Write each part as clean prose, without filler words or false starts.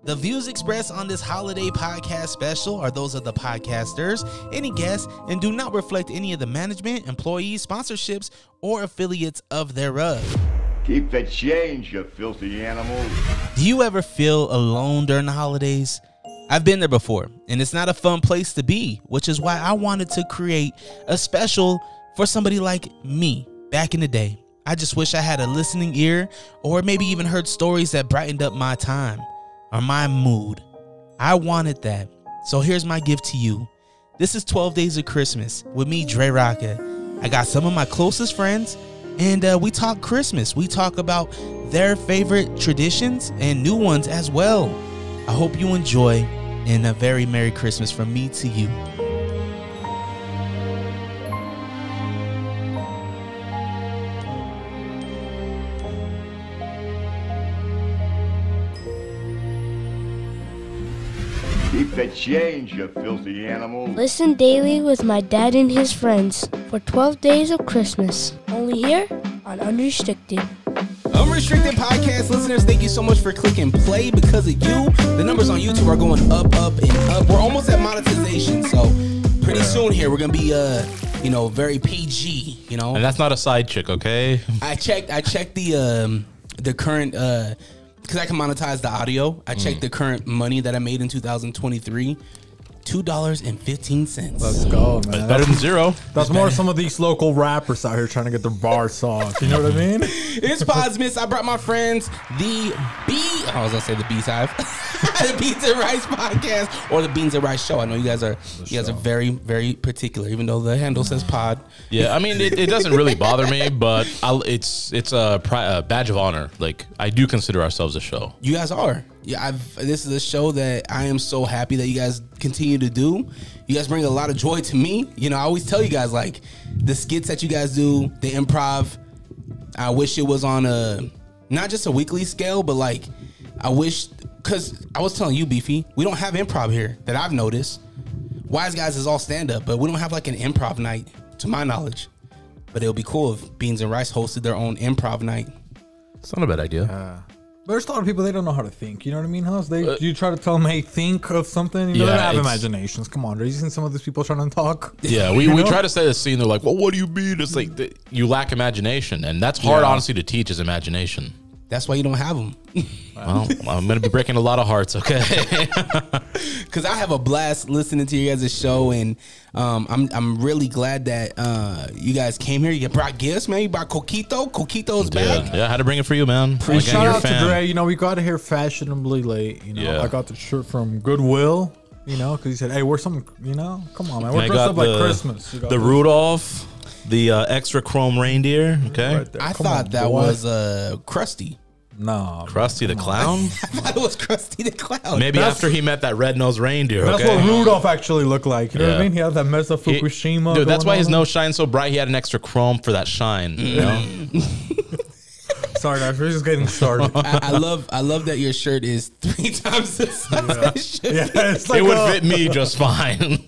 The views expressed on this holiday podcast special are those of the podcasters, any guests, and do not reflect any of the management, employees, sponsorships, or affiliates of thereof. Keep the change, you filthy animals. Do you ever feel alone during the holidays? I've been there before, and it's not a fun place to be, which is why I wanted to create a special for somebody like me back in the day. I just wish I had a listening ear, or maybe even heard stories that brightened up my time or my mood. I wanted that. So here's my gift to you. This is 12 Days of Christmas with me, DreRawka. I got some of my closest friends, and we talk Christmas. We talk about their favorite traditions and new ones as well. I hope you enjoy, and a very Merry Christmas from me to you. Keep the change, you filthy animals. Listen daily with my dad and his friends for 12 Days of Christmas. Only here on Unrestricted. Unrestricted podcast listeners, thank you so much for clicking play. Because of you, the numbers on YouTube are going up, and up. We're almost at monetization, so pretty soon here we're gonna be very PG, And that's not a side chick, okay? I checked the current because I can monetize the audio. I checked the current money that I made in 2023. $2.15. Let's go, man. Better than zero. That's more some of these local rappers out here trying to get their bar songs. You know what I mean? It's Beanzzz. I brought my friends I was gonna say the B-Side, the Beanzzz and Rice podcast, or the Beanzzz and Rice show. I know you guys are very, very particular, even though the handle says pod. Yeah, I mean it doesn't really bother me, but it's a badge of honor. Like, I do consider ourselves a show. You guys are. Yeah, this is a show that I am so happy that you guys continue to do. You guys bring a lot of joy to me. I always tell you guys, like, the skits that you guys do, the improv, I wish it was on not just a weekly scale, but like, I wish, because I was telling you, Beefy, we don't have improv here that I've noticed. Wise Guys is all stand-up, but we don't have like an improv night, to my knowledge. But it would be cool if Beanzzz and Rice hosted their own improv night. It's not a bad idea. There's a lot of people, they don't know how to think. You know what I mean, House? You try to tell them, hey, think of something. You know, they have imaginations. Come on, are you seeing some of these people trying to talk? Yeah, we try to say the scene. They're like, well, what do you mean? It's like you lack imagination. And that's hard, honestly, to teach is imagination. That's why you don't have them. Well, I'm going to be breaking a lot of hearts, okay? Because I have a blast listening to you guys' show, and I'm really glad that you guys came here. You brought gifts, man. You brought Coquito. Coquito's back. Yeah, I had to bring it for you, man. Shout out to Dre. We got here fashionably late. I got the shirt from Goodwill. Because he said, hey, wear something, come on, man. We're dressed up like Christmas. The Rudolph. The extra chrome reindeer, okay? Right, I thought that was Krusty. No. Krusty the Clown? I thought it was Krusty the Clown. Maybe after he met that red-nosed reindeer, That's what Rudolph actually looked like. You know what I mean? He had that mess of Fukushima. Dude, that's why his nose shines so bright. He had an extra chrome for that shine, Sorry, guys, we're just getting started. I love that your shirt is 3 times the size that should be. It's like it would fit me just fine.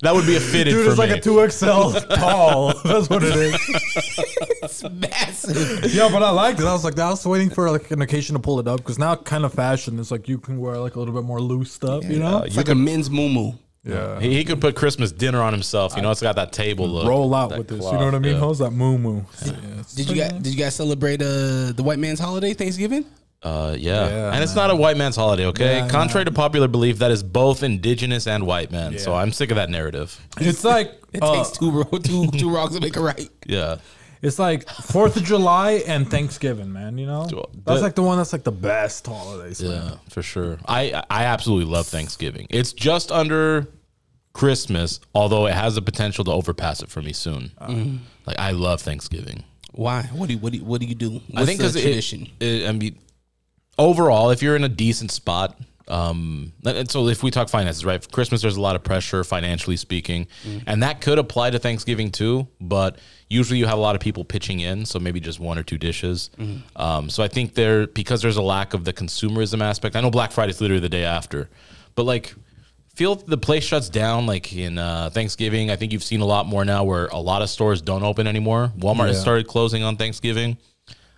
That would be a fitted for me. Dude, it's like a 2XL tall. That's what it is. It's massive. Yeah, but I liked it. I was waiting for like an occasion to pull it up, because now kind of fashion is like you can wear like a little bit more loose stuff, It's like a men's mumu. Yeah, he could put Christmas dinner on himself. It's got that table look. Roll out with this. You know what I mean? How's that moo? Did you guys celebrate the white man's holiday, Thanksgiving? Yeah. And it's not a white man's holiday, okay? Yeah, contrary to popular belief, that is both indigenous and white man. So I'm sick of that narrative. It's like it takes two wrongs to make a right. Yeah. It's like 4th of July and Thanksgiving, man. That's like the one that's like the best holidays. Yeah, man. for sure. I absolutely love Thanksgiving. It's just under Christmas, although it has the potential to overpass it for me soon. Like, I love Thanksgiving. Why? What do you do? What's I think because tradition. Overall, if you're in a decent spot, and so if we talk finances, right? For Christmas, there's a lot of pressure financially speaking, and that could apply to Thanksgiving too. But usually, you have a lot of people pitching in, so maybe just 1 or 2 dishes. So I think because there's a lack of the consumerism aspect. I know Black Friday is literally the day after, but like, feel the place shuts down like in Thanksgiving. I think you've seen a lot more now where a lot of stores don't open anymore. Walmart has started closing on Thanksgiving.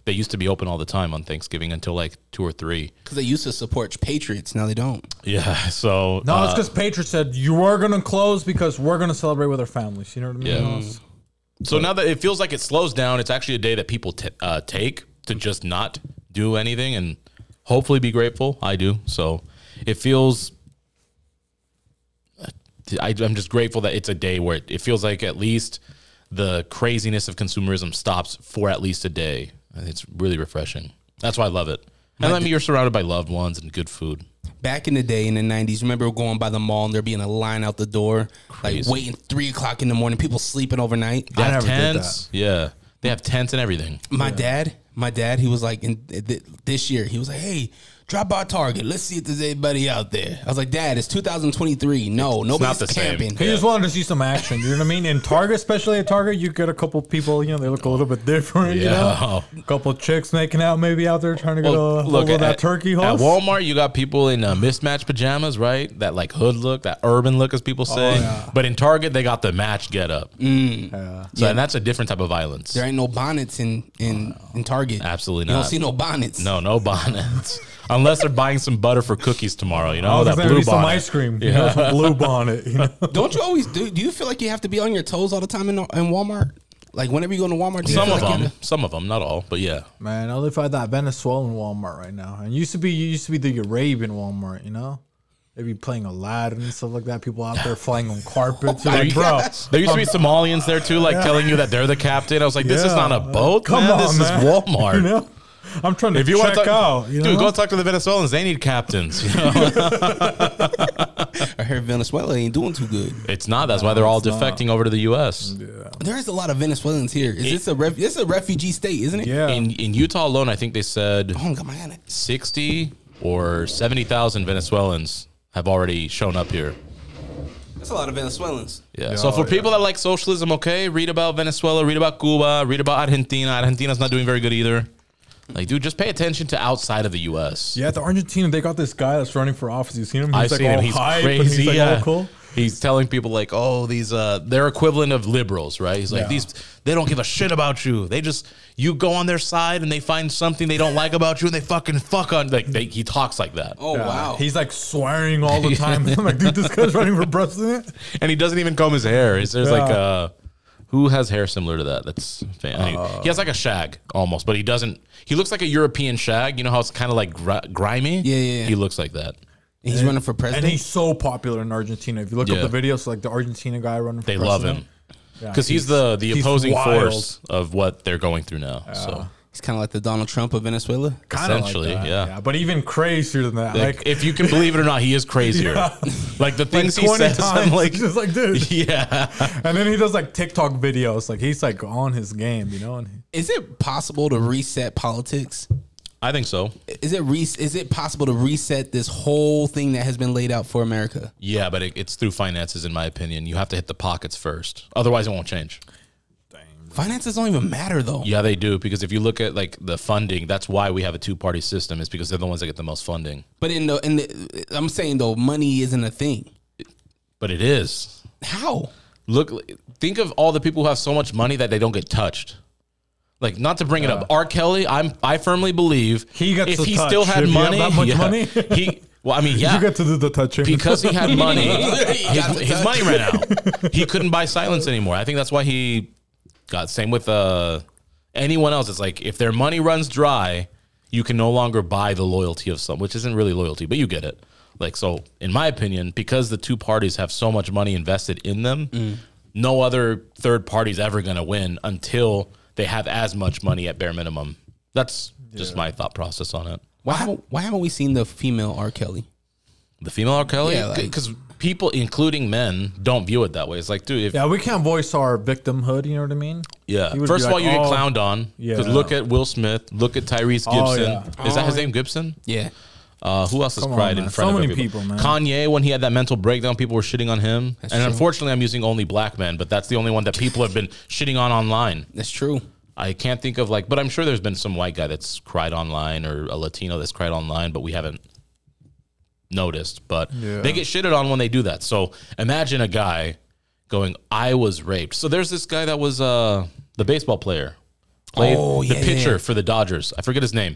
They used to be open all the time on Thanksgiving until like 2 or 3. Because they used to support Patriots. Now they don't. Yeah. So no, it's because Patriots said you are going to close because we're going to celebrate with our families. You know what I mean? Yeah. So now that it feels like it slows down, it's actually a day that people take to just not do anything and hopefully be grateful. I do. So it feels. I'm just grateful that it's a day where it feels like at least the craziness of consumerism stops for at least a day. It's really refreshing. That's why I love it. And I mean, you're surrounded by loved ones and good food. Back in the day, in the 90s, remember going by the mall and there being a line out the door, like waiting 3 o'clock in the morning, people sleeping overnight. They have tents. Yeah. They have tents and everything. My dad, he was like, this year, he was like, hey, drop by Target. Let's see if there's anybody out there. I was like, Dad, it's 2023. No, nobody's camping. He just wanted to see some action. You know what I mean? In Target, especially at Target, you get a couple people, you know, they look a little bit different, you know? A couple chicks making out maybe out there trying to get that turkey host. At Walmart, you got people in mismatched pajamas, right? That like hood look, that urban look, as people say. But in Target, they got the matched get up. And that's a different type of violence. There ain't no bonnets in Target. Absolutely not. You don't see no bonnets. No bonnets. Unless they're buying some butter for cookies tomorrow, you know, that blue bonnet. Some ice cream, you know, some blue bonnet. You know? Don't you always do you feel like you have to be on your toes all the time in Walmart? Like whenever you go to Walmart, some of them, not all, but yeah. Man, I live at that Venezuelan Walmart right now, and you used to be the Arabian Walmart, you know. They be playing Aladdin and stuff like that. People out there flying on carpets. Like, bro, there used to be Somalians there too, like telling you that they're the captain. I was like, this is not a boat, Come on, this is Walmart. You know? I'm trying to check out. You know? Dude, go talk to the Venezuelans. They need captains. You know? I heard Venezuela ain't doing too good. It's not. That's why they're all defecting over to the U.S. Yeah. There is a lot of Venezuelans here. This a refugee state, isn't it? Yeah. In Utah alone, I think they said 60 or 70,000 Venezuelans have already shown up here. That's a lot of Venezuelans. Yeah. So for people that like socialism, okay, read about Venezuela, read about Cuba, read about Argentina. Argentina's not doing very good either. Like, dude, just pay attention to outside of the U.S. Yeah, at the Argentina, they got this guy that's running for office. You seen him? I've seen him. He's crazy. He's like all cool. He's telling people like, oh, these they're equivalent of liberals, right? He's like, they don't give a shit about you. You go on their side and they find something they don't like about you and they fucking fuck on. Like he talks like that. Oh wow. He's like swearing all the time. I'm like, dude, this guy's running for president, and he doesn't even comb his hair. There's like who has hair similar to that? That's he has like a shag almost, but he doesn't. He looks like a European shag. You know how it's kind of like grimy? Yeah. He looks like that. He's running for president. And he's so popular in Argentina. If you look up the videos, like the Argentina guy running for president. They love him. Because he's the opposing force of what they're going through now. So he's kind of like the Donald Trump of Venezuela. Essentially, like yeah. But even crazier than that. Like if you can believe it or not, he is crazier. Like the things he says, I'm like, just like, dude. Yeah. And then he does like TikTok videos. Like he's like on his game, you know. Is it possible to reset politics? I think so. Is it possible to reset this whole thing that has been laid out for America? Yeah, but it's through finances, in my opinion. You have to hit the pockets first. Otherwise, it won't change. Finances don't even matter, though. Yeah, they do, because if you look at like the funding, that's why we have a two-party system, is because they're the ones that get the most funding. But I'm saying though, money isn't a thing. But it is. How? Think of all the people who have so much money that they don't get touched. Like, not to bring it up, R. Kelly, I firmly believe if he still had money, well, I mean, yeah. You get to do the touching. Because he had money, his money ran out. He couldn't buy silence anymore. I think that's why he got, same with anyone else. It's like, if their money runs dry, you can no longer buy the loyalty of some, which isn't really loyalty, but you get it. Like, so, in my opinion, because the two parties have so much money invested in them, no other third party's ever going to win until they have as much money at bare minimum. That's just my thought process on it. Why haven't we seen the female R. Kelly? The female R. Kelly? Yeah, because people, including men, don't view it that way. It's like, dude, we can't voice our victimhood. You know what I mean? Yeah. First of all, you get clowned on. Because look at Will Smith. Look at Tyrese Gibson. Is that his name, Gibson? Yeah. Who else has cried in front of people, man? Kanye, when he had that mental breakdown, people were shitting on him. That's true. Unfortunately, I'm using only black men, but that's the only one that people have been shitting on online. That's true. I can't think of but I'm sure there's been some white guy that's cried online or a Latino that's cried online, but we haven't noticed. But they get shitted on when they do that. So imagine a guy going, I was raped. So there's this guy that was the baseball player. played the pitcher for the Dodgers. I forget his name.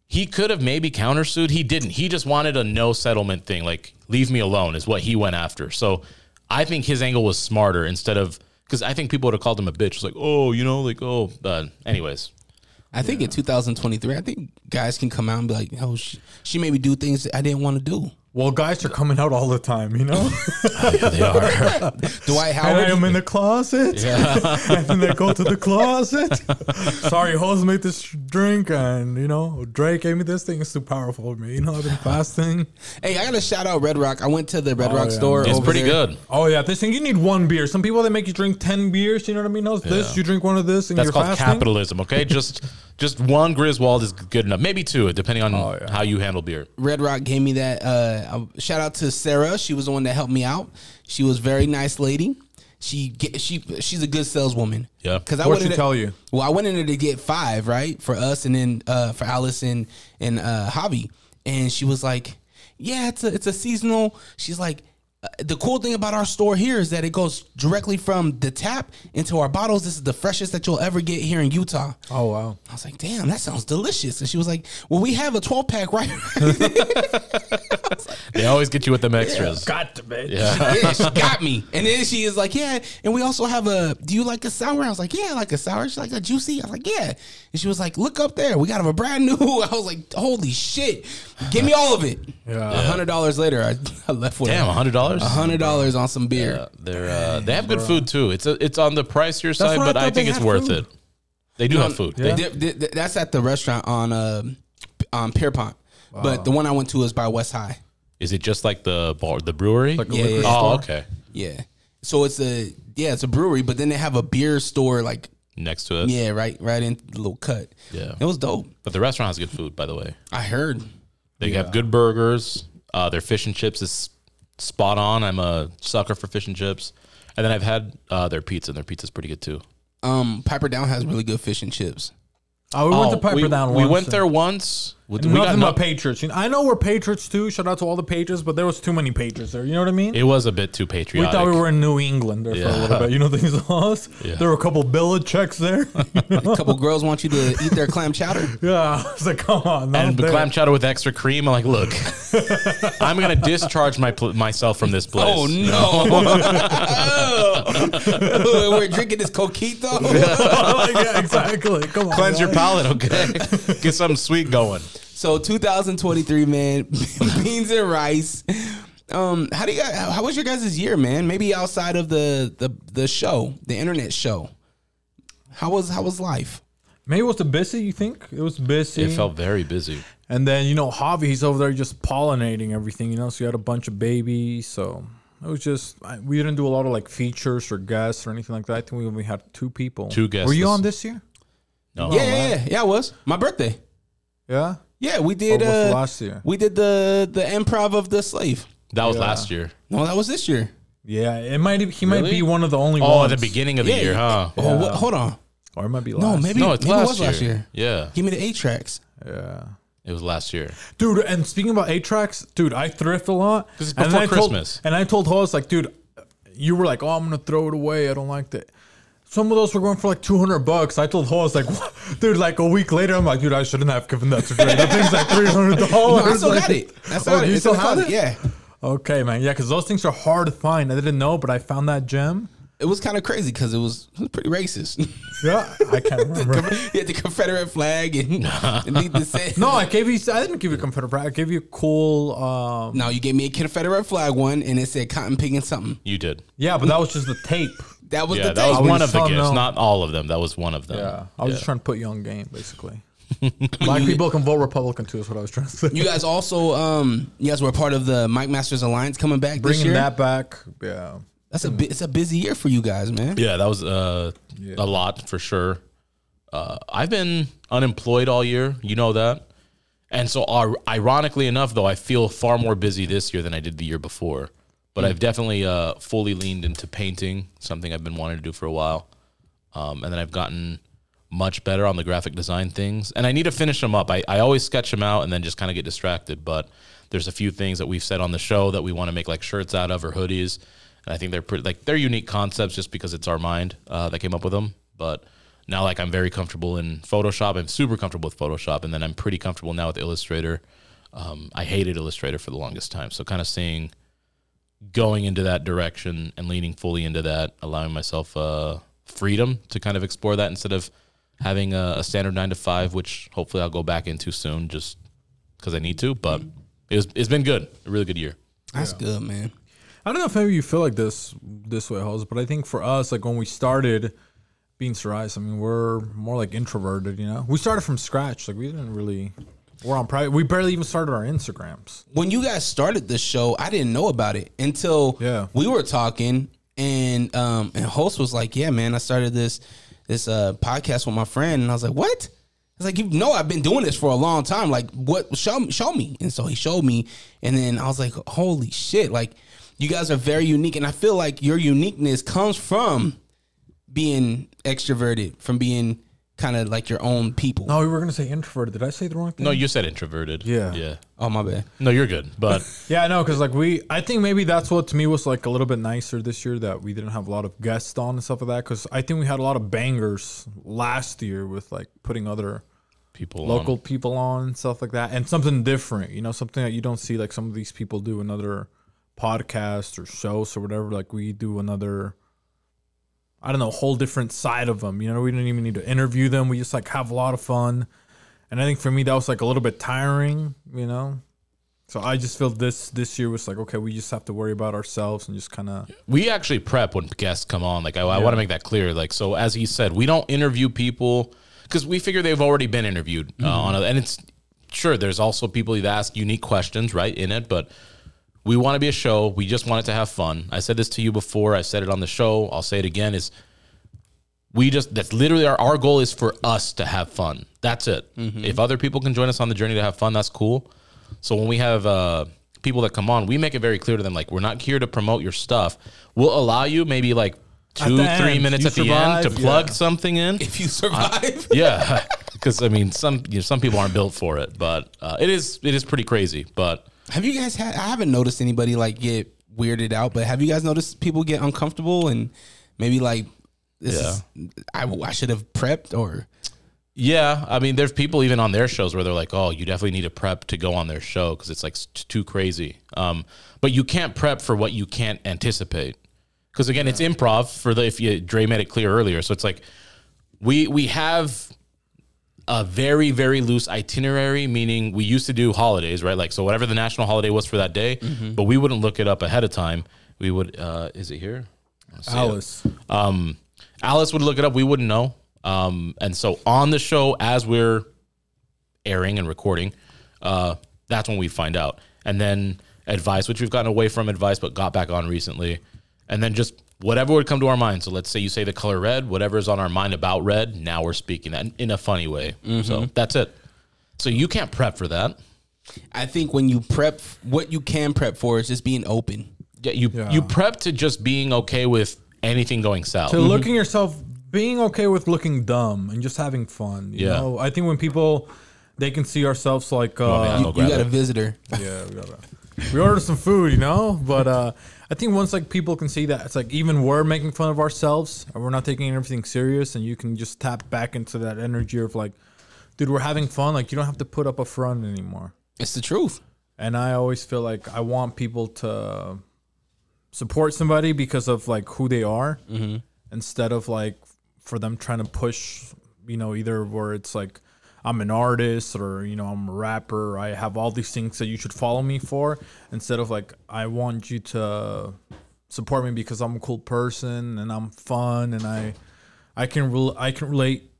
He could have maybe countersued. He didn't. He just wanted a no settlement thing. Like, leave me alone is what he went after. So I think his angle was smarter instead of, because I think people would have called him a bitch. It's like, oh, you know, like, oh, but anyways. I think in 2023, I think guys can come out and be like, oh, she made me do things that I didn't want to do. Well, guys are coming out all the time, you know? Yeah, they are. Dwight Howard. And I'm in the closet. Yeah. And then they go to the closet. Sorry, host made this drink, and, you know, Drake gave me this thing. It's too powerful for me. You know, I've been fasting. Hey, I got to shout out Red Rock. I went to the Red Rock store. It's over pretty there. good. Oh, yeah. This thing, you need one beer. Some people, they make you drink 10 beers. You know what I mean? No, this, you drink one of this, and That's you're called fasting. capitalism, okay? Just one Griswold is good enough. Maybe two, depending on how you handle beer. Red Rock gave me that. Shout out to Sarah. She was the one that helped me out. She was a very nice lady. She's a good saleswoman. Yeah. Because What'd she tell you? Well, I went in there to get 5, right, for us, and then for Alice and Javi, and she was like, "Yeah, it's a seasonal." She's like, the cool thing about our store here is that it goes directly from the tap into our bottles. This is the freshest that you'll ever get here in Utah. Oh, wow. I was like, damn, that sounds delicious. And she was like, well, we have a 12-pack right. They always get you with them extras. Got to be. Yeah, she got me. And then she is like, yeah, and we also have do you like a sour? I was like, yeah, I like a sour. She's like, a juicy? I was like, yeah. And she was like, look up there. We got a brand new. I was like, holy shit. Give me all of it. Yeah. $100 later, I left with Damn, $100? $100 on some beer. Yeah, they have good food too. It's on the pricier side, but I think it's worth it. They do have food. Yeah. That's at the restaurant on Pierpont. Wow. But the one I went to is by West High. Is it just like the brewery? Like yeah. Oh, okay. Yeah. So it's a brewery, but then they have a beer store like next to it. Yeah, right in the little cut. Yeah. It was dope. But the restaurant has good food, by the way. I heard. They have good burgers. Their fish and chips is spot on. I'm a sucker for fish and chips. And then I've had their pizza, and their pizza's pretty good too. Piper Down has really good fish and chips. Oh, we went to Piper Down once. We went there once. Nothing but Patriots. You know, I know we're Patriots too. Shout out to all the Patriots, but there was too many Patriots there. You know what I mean? It was a bit too patriotic. We thought we were in New England there for a little bit. You know, things lost. Yeah. There were a couple Belichicks there. A couple girls want you to eat their clam chowder. Yeah, I was like, come on. And the clam chowder with extra cream. I'm like, look, I'm gonna discharge myself from this place. Oh no! We're drinking this coquito. Yeah, exactly. Come on, cleanse your palate, okay? Get something sweet going. So 2023, man, Beanzzz and Rice. How was your guys' year, man? Maybe outside of the show, the internet show. How was life? Maybe it was busy, you think? It was busy. It felt very busy. And then, you know, Javi, he's over there just pollinating everything, you know, so you had a bunch of babies. So it was just, we didn't do a lot of like features or guests or anything like that. I think we only had 2 people. 2 guests. Were you on this year? No. Yeah, I was. My birthday. Yeah? Yeah, we did. Last year? We did the improv of the slave. That was last year. No, that was this year. Yeah, he might be one of the only ones. Oh, at the beginning of the year, huh? Oh, hold on. Or it might be last. No, maybe it was last year. Yeah. Give me the 8 tracks. Yeah. It was last year. Dude, and speaking about 8 tracks, dude, I thrift a lot. Because it's before Christmas. And I told host, like, dude, you were like, oh, I'm going to throw it away. I don't like that. Some of those were going for like $200. I told host, like, what? Dude, like a week later, I'm like, dude, I shouldn't have given that to Dre. That thing's like $300. No, I still got it. You still have it? Yeah. Okay, man. Yeah, because those things are hard to find. I didn't know, but I found that gem. It was kind of crazy because it was pretty racist. Yeah, I can't remember. You had the Confederate flag and No, I didn't give you a Confederate flag. I gave you a cool. No, you gave me a Confederate flag one, and it said cotton picking something. You did. Yeah, but that was just the tape. That was the tape. That was one of the gifts, not all of them. That was one of them. Yeah, I was just trying to put you on game, basically. Black people can vote Republican too, is what I was trying to say. You guys also, you guys were part of the Mike Masters Alliance coming back this year. Bringing that back, yeah. It's a busy year for you guys, man. Yeah, that was a lot for sure. I've been unemployed all year, you know that. And so ironically enough, though, I feel far more busy this year than I did the year before. But I've definitely fully leaned into painting, something I've been wanting to do for a while. And then I've gotten much better on the graphic design things. And I need to finish them up. I always sketch them out and then just kind of get distracted. But there's a few things that we've said on the show that we want to make like shirts out of or hoodies. And I think they're pretty, like, they're unique concepts just because it's our mind that came up with them. But Now, like, I'm very comfortable in Photoshop. I'm super comfortable with Photoshop, and then I'm pretty comfortable now with Illustrator. I hated Illustrator for the longest time, so kind of seeing going into that direction and leaning fully into that, allowing myself freedom to kind of explore that instead of having a standard 9 to 5, which hopefully I'll go back into soon, just because I need to. But it's been good, a really good year. That's good, man. I don't know if maybe you feel like this way, Jose, but I think for us, like when we started Beanzzz and Rice, I mean, we're more like introverted, you know? We started from scratch. Like we didn't really, we're on private. We barely even started our Instagrams. When you guys started the show, I didn't know about it until we were talking, and host was like, yeah, man, I started this podcast with my friend. And I was like, what? I was like, you know, I've been doing this for a long time. Like, what? Show me. And so he showed me. And then I was like, holy shit. Like, you guys are very unique. And I feel like your uniqueness comes from being extroverted, from being kind of like your own people. No, we were going to say introverted. Did I say the wrong thing? No, you said introverted. Yeah. Oh, my bad. No, you're good. But yeah, I know, because like I think maybe that's what to me was like a little bit nicer this year, that we didn't have a lot of guests on and stuff like that. Because I think we had a lot of bangers last year with like putting other local people on and stuff like that, and something different, you know, something that you don't see like some of these people do in other podcasts or shows or whatever. Like we do another, I don't know, whole different side of them. You know, we didn't even need to interview them. We just like have a lot of fun. And I think for me, that was like a little bit tiring, you know? So I just feel this year was like, okay, we just have to worry about ourselves and just kind of. We actually prep when guests come on. Like I want to make that clear. Like, so as he said, we don't interview people because we figure they've already been interviewed and it's sure there's also people that ask unique questions, right, in it, but we want to be a show. We just want it to have fun. I said this to you before. I said it on the show. I'll say it again. That's literally our goal is for us to have fun. That's it. If other people can join us on the journey to have fun, that's cool. So when we have people that come on, we make it very clear to them, like, we're not here to promote your stuff. We'll allow you maybe like 2-3 minutes at the end to plug something in. If you survive. Yeah. Because, I mean, some people aren't built for it. But it is pretty crazy. But have you guys I haven't noticed anybody like get weirded out, but have you guys noticed people get uncomfortable and maybe like, I should have prepped or? Yeah, I mean, there's people even on their shows where they're like, oh, you definitely need to prep to go on their show because it's like too crazy. But you can't prep for what you can't anticipate. Because again, it's improv Dre made it clear earlier. So it's like we have a very, very loose itinerary, meaning we used to do holidays, right? Like, so whatever the national holiday was for that day, but we wouldn't look it up ahead of time. We would, is it here? Alice. Alice would look it up. We wouldn't know. And so on the show, as we're airing and recording, that's when we find out. And then advice, which we've gotten away from advice, but got back on recently. And then just whatever would come to our mind. So let's say you say the color red, whatever is on our mind about red, now we're speaking that in a funny way. So that's it. So you can't prep for that. I think when you prep, what you can prep for is just being open. Yeah, you prep to just being okay with anything going south. To looking yourself, being okay with looking dumb and just having fun. You know? I think when people, they can see ourselves like... you got a visitor. Yeah, we ordered some food, you know? But I think once like people can see that, it's like even we're making fun of ourselves and we're not taking everything serious, and you can just tap back into that energy of like, dude, we're having fun. Like, you don't have to put up a front anymore. It's the truth. And I always feel like I want people to support somebody because of like who they are, instead of like for them trying to push, you know, either where it's like I'm an artist or, you know, I'm a rapper, I have all these things that you should follow me for, instead of like I want you to support me because I'm a cool person and I'm fun and I can relate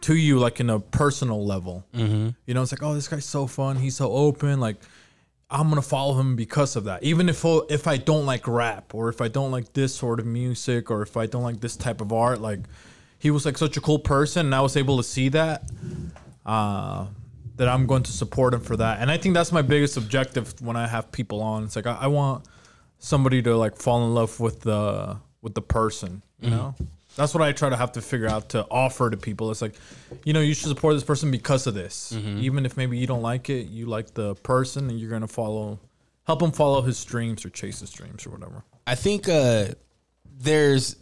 to you like in a personal level. You know, it's like, oh, this guy's so fun, he's so open, like I'm gonna follow him because of that. Even if I don't like rap, or if I don't like this sort of music, or if I don't like this type of art, like he was like such a cool person, and I was able to see that, that I'm going to support him for that. And I think that's my biggest objective when I have people on. It's like I want somebody to like fall in love with the person, you know? That's what I try to have to figure out to offer to people. It's like, you know, you should support this person because of this. Even if maybe you don't like it, you like the person, and you're going to help him follow his dreams or chase his dreams or whatever. I think there's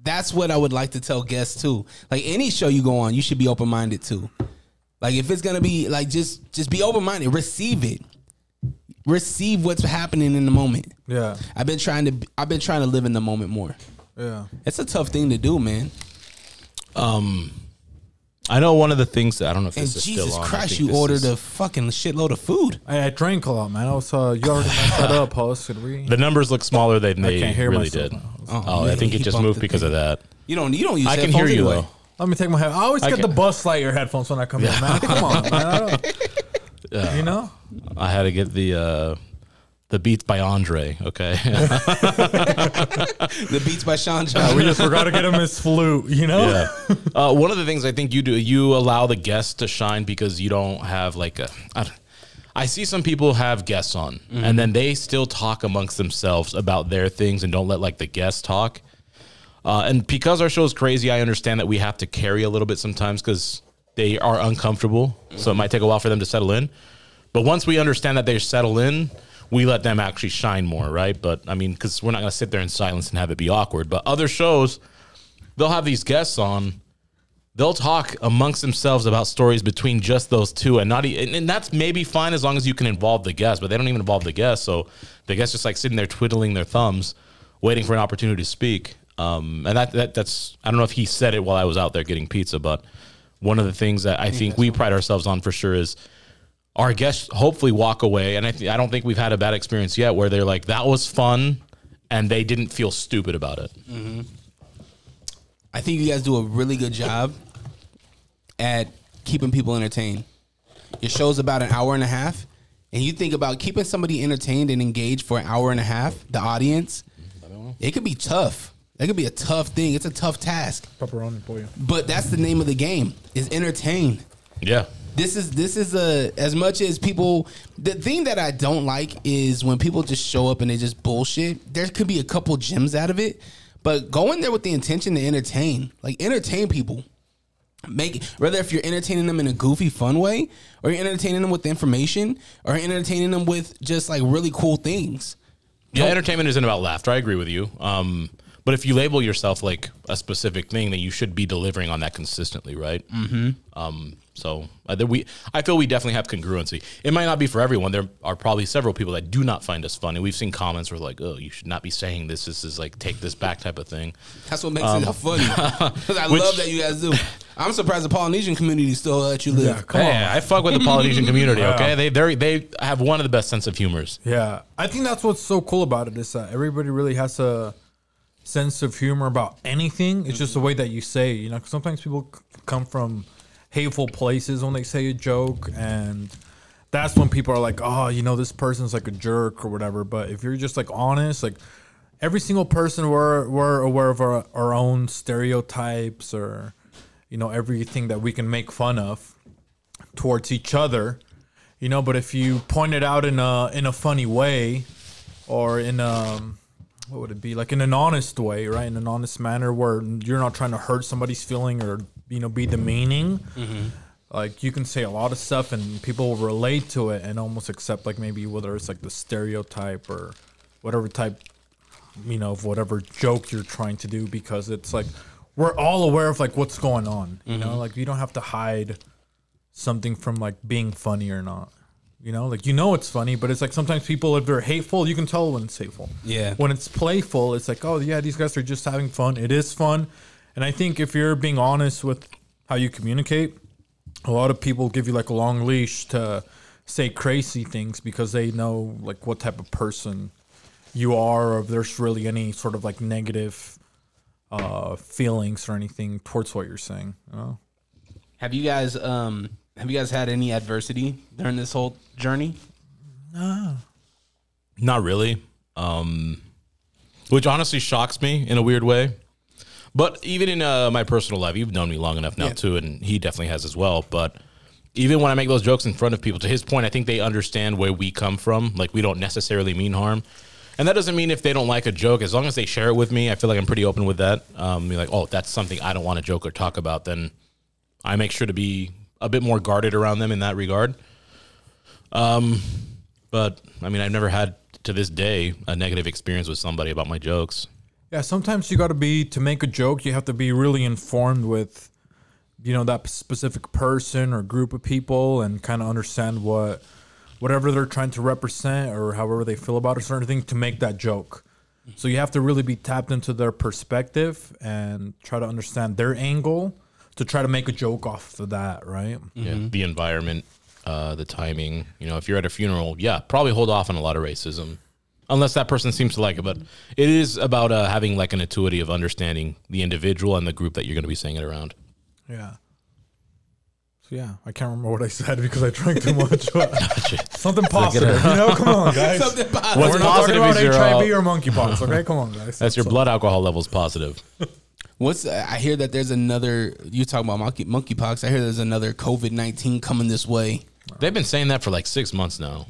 that's what I would like to tell guests too. Like any show you go on, you should be open minded too. Like if it's gonna be like just be open minded, receive it, receive what's happening in the moment. Yeah, I've been trying to live in the moment more. Yeah, it's a tough thing to do, man. I know one of the things that I don't know if this is Jesus still on. Christ, you ordered a fucking shitload of food. I drank a lot, man. I was you already messed that up, host. The numbers look smaller than they really did. Oh, I think it just moved because of that. You don't use. I can hear you though. Let me take my head. I always get the Buzz Lightyear headphones when I come in, man. Come on, man. You know, I had to get the Beats by Andre. Okay, the Beats by Sean John. We just forgot to get him his flute. You know. Yeah. One of the things I think you do, you allow the guests to shine because you don't have like a. I see some people have guests on, and then they still talk amongst themselves about their things and don't let like the guests talk. And because our show is crazy, I understand that we have to carry a little bit sometimes because they are uncomfortable. So it might take a while for them to settle in. But once we understand that they settle in, we let them actually shine more, right? But I mean, because we're not going to sit there in silence and have it be awkward. But other shows, they'll have these guests on. They'll talk amongst themselves about stories between just those two, and and that's maybe fine as long as you can involve the guests. But they don't even involve the guests, so the guests just like sitting there twiddling their thumbs, waiting for an opportunity to speak. And that's I don't know if he said it while I was out there getting pizza, but one of the things that I think we pride ourselves on for sure is our guests hopefully walk away, and I don't think we've had a bad experience yet where they're like, that was fun, and they didn't feel stupid about it. Mm-hmm. I think you guys do a really good job at keeping people entertained. Your show's about an hour and a half, and you think about keeping somebody entertained and engaged for an hour and a half, the audience, it could be tough. That could be a tough thing. It's a tough task. Pepperoni for you. But that's the name of the game, is entertain. Yeah. This is as much as people, the thing that I don't like is when people just show up and they just bullshit. There could be a couple gems out of it, but go in there with the intention to entertain. Like entertain people. Whether if you're entertaining them in a goofy, fun way, or you're entertaining them with information, or entertaining them with just like really cool things. Yeah, entertainment isn't about laughter. I agree with you. But if you label yourself like a specific thing, then you should be delivering on that consistently, right? Mm-hmm. So I feel we definitely have congruency. It might not be for everyone. There are probably several people that do not find us funny. We've seen comments where like, "Oh, you should not be saying this. This is like take this back" type of thing. That's what makes it funny. Because I love that you guys do. I'm surprised the Polynesian community still let you live. Yeah, come on. I fuck with the Polynesian community. Okay, they have one of the best sense of humors. Yeah, I think that's what's so cool about it is that everybody really has a sense of humor about anything. It's just the way that you say it, you know, 'cause sometimes people come from hateful places when they say a joke, and that's when people are like, oh, you know, this person's like a jerk or whatever. But if you're just like honest, like every single person, we're aware of our own stereotypes, or you know, everything that we can make fun of towards each other, you know. But if you point it out in a funny way, or in what would it be, like in an honest way, right? In an honest manner where you're not trying to hurt somebody's feeling or, you know, be demeaning. Mm-hmm. Like you can say a lot of stuff and people will relate to it and almost accept like maybe whether it's like the stereotype or whatever type, you know, of whatever joke you're trying to do, because it's like we're all aware of like what's going on, you know, like you don't have to hide something from like being funny or not. You know, like, you know, it's funny, but it's like sometimes people, if they're hateful, you can tell when it's hateful. Yeah. When it's playful, it's like, oh, yeah, these guys are just having fun. It is fun. And I think if you're being honest with how you communicate, a lot of people give you like a long leash to say crazy things because they know like what type of person you are, or if there's really any sort of like negative feelings or anything towards what you're saying. You know? Have you guys had any adversity during this whole journey? No. Not really. Which honestly shocks me in a weird way. But even in my personal life, you've known me long enough now too, and he definitely has as well. But even when I make those jokes in front of people, to his point, I think they understand where we come from. Like, we don't necessarily mean harm. And that doesn't mean if they don't like a joke, as long as they share it with me, I feel like I'm pretty open with that. You're like, oh, if that's something I don't want to joke or talk about, then I make sure to be a bit more guarded around them in that regard. But I mean, I've never had to this day a negative experience with somebody about my jokes. Yeah, sometimes you got to make a joke, you have to be really informed with, that specific person or group of people and kind of understand whatever they're trying to represent or however they feel about a certain thing to make that joke. So you have to really be tapped into their perspective and try to understand their angle to try to make a joke off of that, right? Yeah, the environment, the timing. If you're at a funeral, probably hold off on a lot of racism. Unless that person seems to like it. But it is about having like an intuitive of understanding the individual and the group that you're going to be saying it around. Yeah. So, I can't remember what I said because I drank too much. Something positive. Come on, guys. Something positive. What's We're not positive talking is about your HIV or monkeypox, okay? Come on, guys. that's your blood alcohol levels positive. I hear that there's another, you talking about monkeypox, I hear there's another COVID-19 coming this way. They've been saying that for like 6 months now.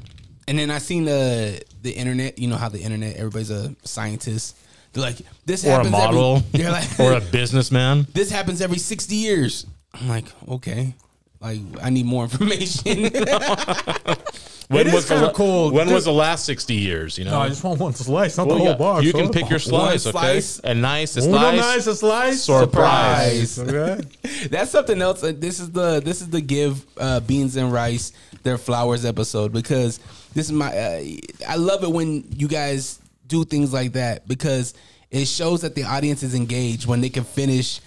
And then I seen the internet. You know how the internet, everybody's a scientist. They're like, this Or a happens model. They're like, Or a businessman. this happens every 60 years. I'm like, okay. Like, I need more information. When It is kinda cool. When was the last 60 years? No, I just want one slice, not the whole box. You can huh? pick your slice, One okay? slice. A nice Nice slice. Surprise. Okay. That's something else. This is the give Beanzzz and Rice their flowers episode, because this is my. I love it when you guys do things like that, because it shows that the audience is engaged when they can finish,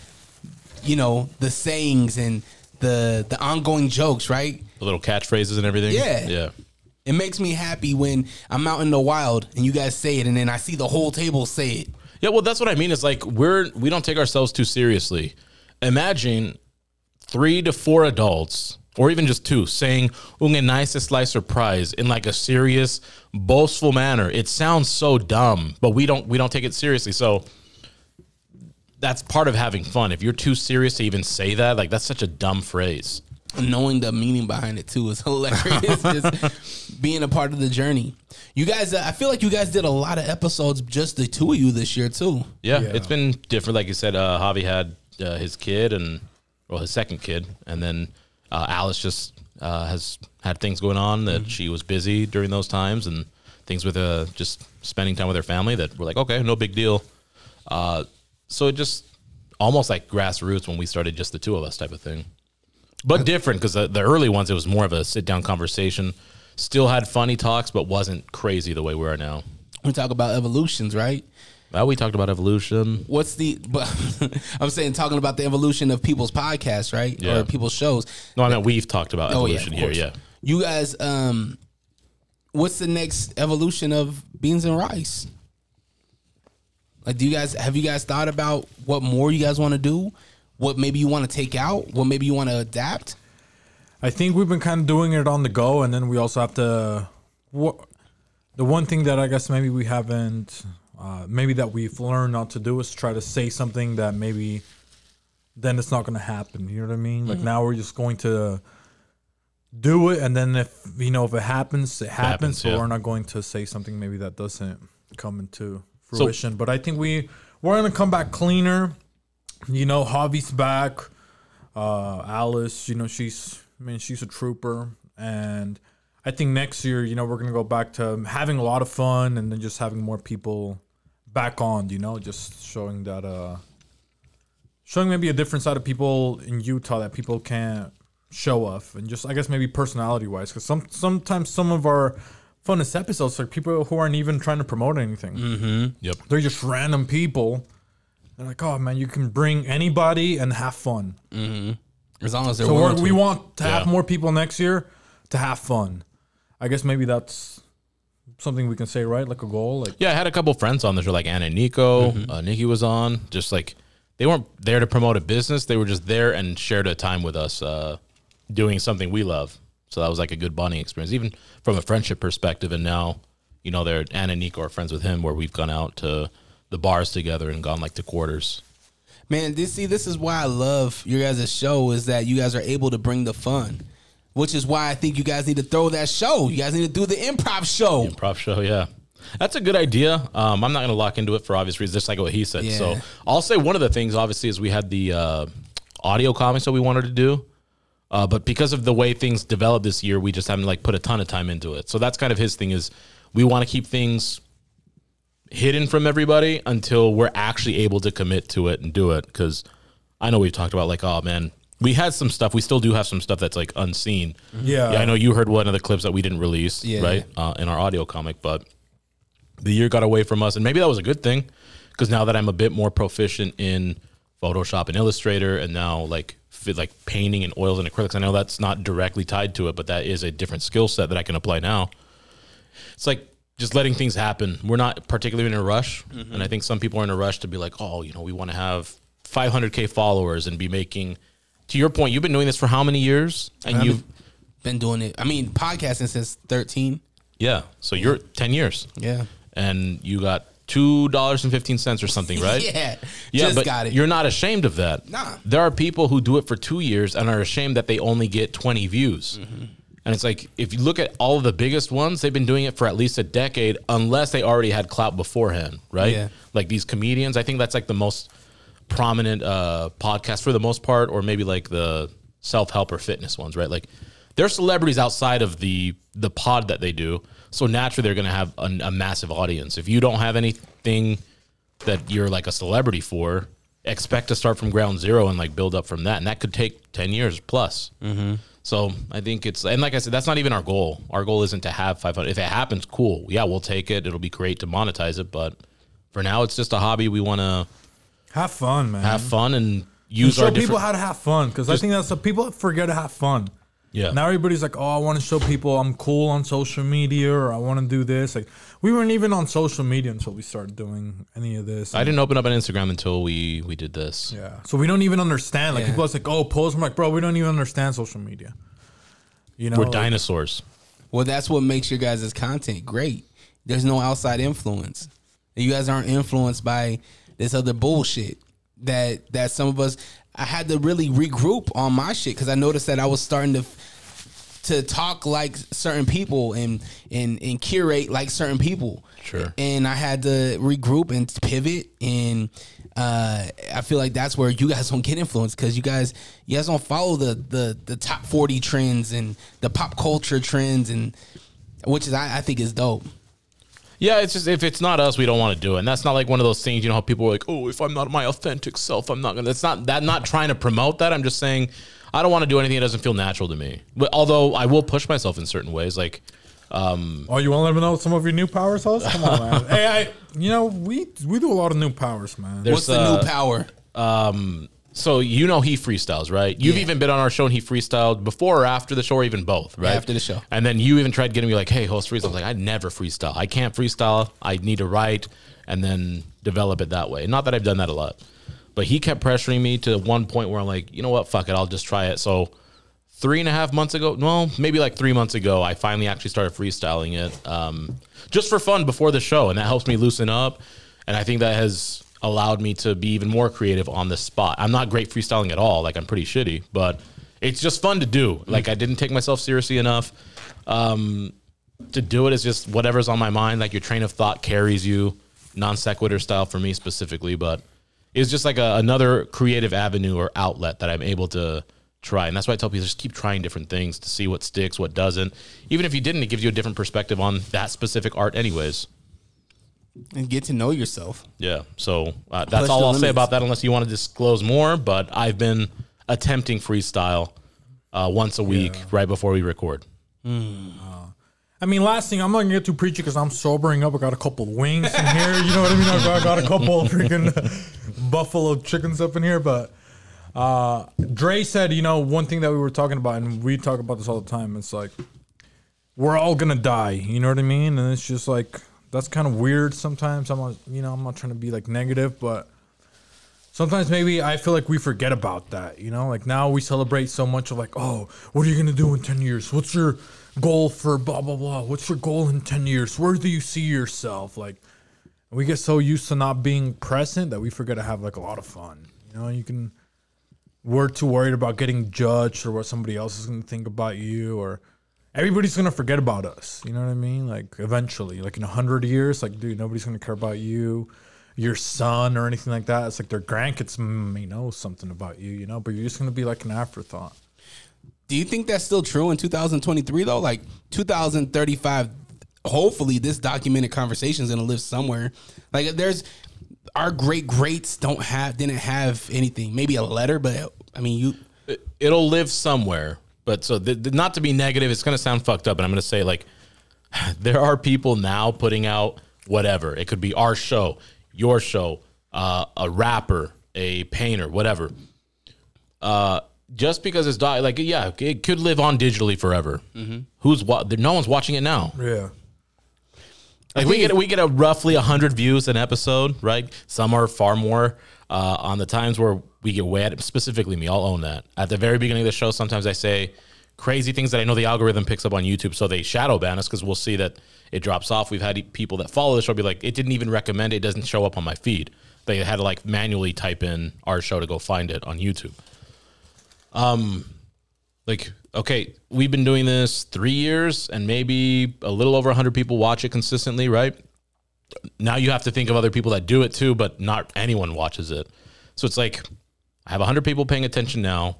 the sayings and the ongoing jokes, right? The little catchphrases and everything. Yeah. It makes me happy when I'm out in the wild and you guys say it, and then I see the whole table say it. Yeah, well, that's what I mean. It's like we don't take ourselves too seriously. Imagine 3 to 4 adults, or even just 2, saying "un nice slice surprise" in like a serious, boastful manner. It sounds so dumb, but we don't take it seriously. So that's part of having fun. If you're too serious to even say that, like that's such a dumb phrase. Knowing the meaning behind it too is hilarious. Just being a part of the journey. You guys, I feel like you guys did a lot of episodes, just the 2 of you this year too. Yeah, it's been different. Like you said, Javi had his kid his second kid, and then Alice just has had things going on that she was busy during those times, and things with just spending time with her family that we're like, okay, no big deal. So it just almost like grassroots when we started, just the 2 of us type of thing. But different, because the early ones, it was more of a sit-down conversation. Still had funny talks, but wasn't crazy the way we are now. We talk about evolutions, right? We talked about evolution. I'm saying talking about the evolution of people's podcasts, right? Yeah. Or people's shows. No, I mean, we've talked about evolution of here, course. yeah. You guys, what's the next evolution of Beanzzz and Rice? Like, have you guys thought about what more you guys want to do? What maybe you want to take out? What maybe you want to adapt? I think we've been kind of doing it on the go, and then we also have to. The one thing that I guess maybe we haven't, maybe that we've learned not to do is try to say something that maybe then it's not going to happen. You know what I mean? Like now we're just going to do it, and then if it happens, it happens. But we're not going to say something maybe that doesn't come into fruition. But I think we're going to come back cleaner. Javi's back. Alice, she's a trooper. And I think next year, we're going to go back to having a lot of fun and then just having more people back on, just showing that, showing maybe a different side of people in Utah that people can't show off. And just, I guess, maybe personality wise, because sometimes some of our funnest episodes are people who aren't even trying to promote anything. Mm-hmm. Yep. They're just random people. They're like, oh man, you can bring anybody and have fun. Mm-hmm. As long as they're we want to have more people next year to have fun. I guess maybe that's something we can say, right? Like a goal. Like, yeah, I had a couple friends on the show, like Anna and Nico. Nikki was on. Just like they weren't there to promote a business; they were just there and shared a time with us, doing something we love. So that was like a good bonding experience, even from a friendship perspective. And now, they're Anna and Nico are friends with him, where we've gone out to the bars together and gone like to quarters. Man, this is why I love your guys' show, is that you guys are able to bring the fun, which is why I think you guys need to throw that show. You guys need to do the improv show. Improv show, yeah. That's a good idea. I'm not going to lock into it for obvious reasons, just like what he said. Yeah. So I'll say one of the things, obviously, is we had the audio comics that we wanted to do. But because of the way things developed this year, we just haven't put a ton of time into it. So that's kind of his thing, is we want to keep things hidden from everybody until we're actually able to commit to it and do it. Because I know we've talked about like, oh man, we had some stuff. We still do have some stuff that's like unseen. Yeah. I know you heard one of the clips that we didn't release, right, in our audio comic, but the year got away from us, and maybe that was a good thing, because now that I'm a bit more proficient in Photoshop and Illustrator, and now like painting and oils and acrylics, I know that's not directly tied to it, but that is a different skill set that I can apply now. It's like just letting things happen. We're not particularly in a rush, and I think some people are in a rush to be like, oh, you know, we want to have 500K followers and be making. To your point, you've been doing this for how many years? And you've been doing it. I mean, podcasting since 13. Yeah, so you're 10 years. Yeah, and you got $2.15 or something, right? yeah, just but got it. You're not ashamed of that. Nah. There are people who do it for 2 years and are ashamed that they only get 20 views. And it's like, if you look at all of the biggest ones, they've been doing it for at least a decade, unless they already had clout beforehand, right? Yeah. Like these comedians, I think that's like the most prominent podcast for the most part, or maybe like the self-help or fitness ones, right? Like they're celebrities outside of the pod that they do, so naturally they're going to have a massive audience. If you don't have anything that you're like a celebrity for, expect to start from ground zero and like build up from that, and that could take 10 years plus. So I think it's, and like I said, that's not even our goal. Our goal isn't to have 500. If it happens, cool. Yeah, we'll take it. It'll be great to monetize it, but for now it's just a hobby. We want to have fun, man. Have fun and use show our people how to have fun, because I think that's what people forget to have fun. Yeah. Now everybody's like, oh, I want to show people I'm cool on social media, or I want to do this. Like, we weren't even on social media until we started doing any of this. I didn't open up an Instagram until we did this. Yeah. So we don't even understand. Like, people are like, oh, post. I'm like, bro, we don't even understand social media. You know, we're dinosaurs. Well, that's what makes your guys' content great. There's no outside influence. You guys aren't influenced by this other bullshit that some of us. I had to really regroup on my shit, because I noticed that I was starting to talk like certain people and curate like certain people. Sure. And I had to regroup and pivot, and I feel like that's where you guys don't get influenced, because you guys don't follow the top 40 trends and the pop culture trends, and which is I think is dope. Yeah, it's just, if it's not us, we don't want to do it. And that's not like one of those things, you know, how people are like, oh, if I'm not my authentic self, I'm not going to. It's not that, not trying to promote that. I'm just saying I don't want to do anything that doesn't feel natural to me. But although I will push myself in certain ways, like. Oh, you want to let me know some of your new powers, host? Come on, man. Hey, we do a lot of new powers, man. What's the new power? So you know he freestyles, right? You've even been on our show and he freestyled before or after the show, or even both, right? After the show. And then you even tried getting me like, hey, host freestyle. I was like, I never freestyle. I can't freestyle. I need to write and then develop it that way. Not that I've done that a lot. But he kept pressuring me to one point where I'm like, you know what? Fuck it. I'll just try it. So 3.5 months ago, well, maybe like 3 months ago, I finally actually started freestyling it just for fun before the show. And that helps me loosen up. And I think that has allowed me to be even more creative on the spot. I'm not great freestyling at all. Like, I'm pretty shitty, but it's just fun to do. Like, I didn't take myself seriously enough to do it. It's just whatever's on my mind. Like, your train of thought carries you, non sequitur style for me specifically. But it's just like another creative avenue or outlet that I'm able to try. And that's why I tell people, just keep trying different things to see what sticks, what doesn't. Even if you didn't, it gives you a different perspective on that specific art anyways. And get to know yourself. Yeah, so that's all I'll say about that, unless you want to disclose more. But I've been attempting freestyle once a week right before we record. I mean, last thing, I'm not going to get too preachy because I'm sobering up. I got a couple of wings in here. You know what I mean? I got a couple of freaking buffalo chickens up in here. But Dre said, you know, one thing that we were talking about, and we talk about this all the time, it's like, we're all going to die. You know what I mean? And it's just like, that's kind of weird sometimes. I'm not trying to be like negative, but sometimes maybe I feel like we forget about that. You know, like now we celebrate so much of like, oh, what are you going to do in 10 years? What's your goal for blah, blah, blah? What's your goal in 10 years? Where do you see yourself? Like, we get so used to not being present that we forget to have like a lot of fun. You know, we're too worried about getting judged or what somebody else is going to think about you, or everybody's going to forget about us. You know what I mean? Like, eventually, like in 100 years, like, dude, nobody's going to care about you, your son, or anything like that. It's like their grandkids may know something about you, you know, but you're just going to be like an afterthought. Do you think that's still true in 2023, though? Like, 2035, hopefully this documented conversation is gonna live somewhere. Like there's our greats didn't have anything. Maybe a letter, but I mean it'll live somewhere. But so not to be negative, it's gonna sound fucked up, and I'm gonna say like there are people now putting out whatever. It could be our show, your show, a rapper, a painter, whatever. Just because it's like, yeah, it could live on digitally forever. Mm-hmm. No one's watching it now. Yeah. Like we get a roughly 100 views an episode, right? Some are far more. On the times where we get way at, specifically me, I'll own that. At the very beginning of the show, sometimes I say crazy things that I know the algorithm picks up on YouTube, so they shadow ban us because we'll see that it drops off. We've had people that follow the show be like, it didn't even recommend it. It doesn't show up on my feed. They had to like manually type in our show to go find it on YouTube. Like, okay, we've been doing this 3 years and maybe a little over 100 people watch it consistently, right? Now you have to think of other people that do it too, but not anyone watches it. So it's like, I have 100 people paying attention now.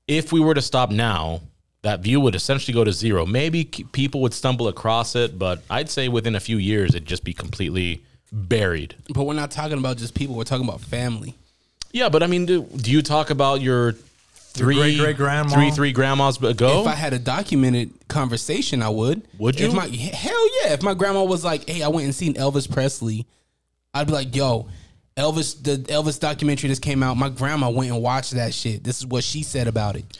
If we were to stop now, that view would essentially go to zero. Maybe people would stumble across it, but I'd say within a few years, it'd just be completely buried. But we're not talking about just people. We're talking about family. Yeah, but I mean, do you talk about your three grandmas ago? If I had a documented conversation, I would. Would you? Hell yeah. If my grandma was like, hey, I went and seen Elvis Presley, I'd be like, yo, the Elvis documentary just came out. My grandma went and watched that shit. This is what she said about it.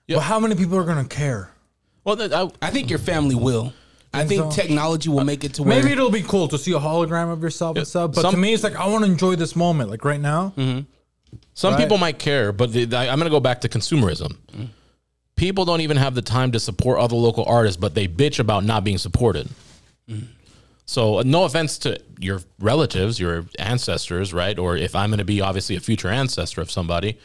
Yeah. But how many people are going to care? Well, I think your family will. I think technology will make it to where... Maybe it'll be cool to see a hologram of yourself and stuff. But to me, it's like, I want to enjoy this moment. Like right now. Mm-hmm. Some people might care, but I'm going to go back to consumerism. Mm. People don't even have the time to support other local artists, but they bitch about not being supported. Mm. So no offense to your relatives, your ancestors, right? Or if I'm going to be obviously a future ancestor of somebody,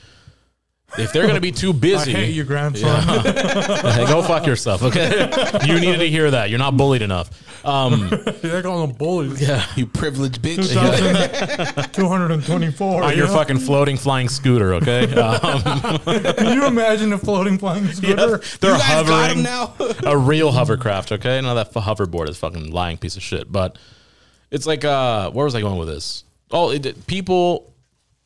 if they're going to be too busy. I hate you, grandson. Hey, go fuck yourself, okay? You needed to hear that. You're not bullied enough. You're calling them bullies. Yeah. You privileged bitch. 224. On your fucking floating flying scooter, okay? Can you imagine a floating flying scooter? Yeah, they're hovering now. A real hovercraft, okay? Now that hoverboard is fucking lying piece of shit. But it's like, where was I going with this? Oh, people...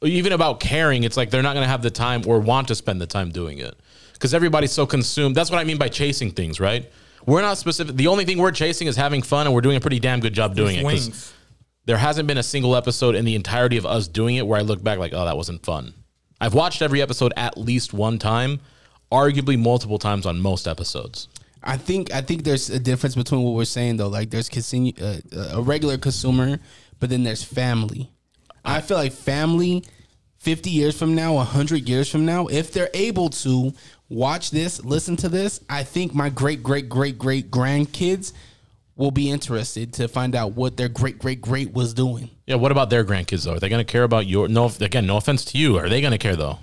Even about caring, it's like they're not going to have the time or want to spend the time doing it because everybody's so consumed. That's what I mean by chasing things, right? We're not specific. The only thing we're chasing is having fun, and we're doing a pretty damn good job doing it because there hasn't been a single episode in the entirety of us doing it where I look back like, oh, that wasn't fun. I've watched every episode at least one time, arguably multiple times on most episodes. I think there's a difference between what we're saying, though. Like there's a regular consumer, but then there's family. I feel like family 50 years from now, 100 years from now, if they're able to watch this, listen to this, I think my great grandkids will be interested to find out what their great was doing. Yeah, what about their grandkids, though? Are they going to care about your... No offense to you. Are they going to care, though?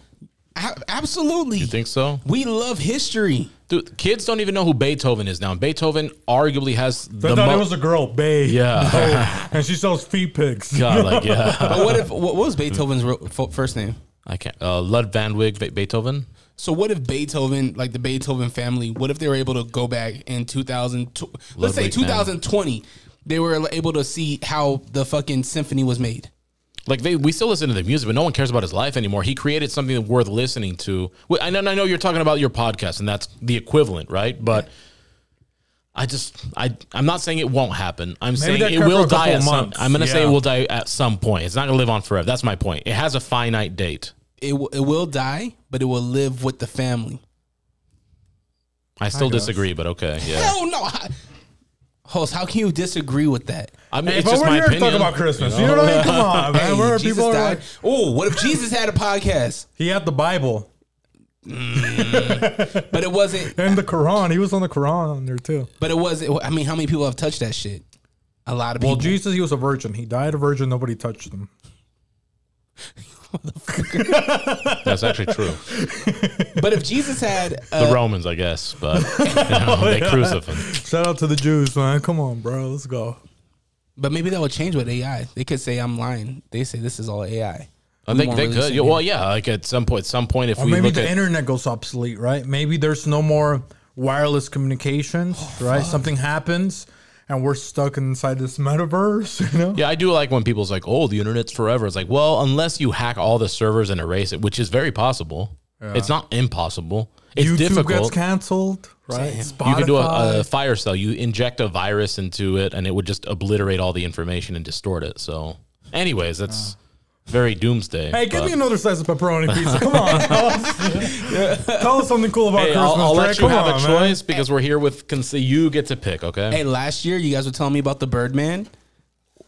Absolutely. You think so? We love history. Dude, kids don't even know who Beethoven is now. And Beethoven arguably has the... I thought it was a girl, Bay. Yeah. And she sells feet pics. God, like, yeah. But what was Beethoven's first name? I can't... Lud Van Wyck Beethoven? So what if Beethoven, like the Beethoven family, what if they were able to go back in 2020, they were able to see how the fucking symphony was made? Like we still listen to the music, but no one cares about his life anymore. He created something worth listening to. I know you're talking about your podcast, and that's the equivalent, right? But I'm not saying it won't happen. I'm saying it will die at some. I'm going to say it will die at some point. It's not going to live on forever. That's my point. It has a finite date. It will die, but it will live with the family. I still disagree, but okay. Yeah. Hell no. Host, how can you disagree with that? I mean, hey, it's just my opinion. Talk about Christmas. You know what I mean? Come on, man. Hey, Where Jesus people died. like, oh, what if Jesus had a podcast? He had the Bible. But it wasn't. And the Quran. He was on the Quran on there too. But it wasn't. I mean, how many people have touched that shit? A lot of people. Well, Jesus, he was a virgin. He died a virgin. Nobody touched him. That's actually true. But if Jesus had the Romans, I guess, but they crucified him. Shout out to the Jews, man. Come on, bro. Let's go. But maybe that would change with AI. They could say I'm lying. They say this is all AI. I think they could. Yeah, well, yeah. Like at some point, if we maybe look the internet goes obsolete, right? Maybe there's no more wireless communications, right? Something happens, and we're stuck inside this metaverse, you know? Yeah, I do like when people's like, "Oh, the internet's forever." It's like, well, unless you hack all the servers and erase it, which is very possible. It's not impossible. It's YouTube difficult. gets canceled, right? You Spotify. can do a fire sale. You inject a virus into it, and it would just obliterate all the information and distort it. So, anyways, that's very doomsday. Hey, give me another slice of pepperoni pizza. Come on. Tell us something cool about Hey, Christmas. I'll let Drake. you Come have on, a man. choice because we're here with. You get to pick, okay? Hey, last year you guys were telling me about the Birdman.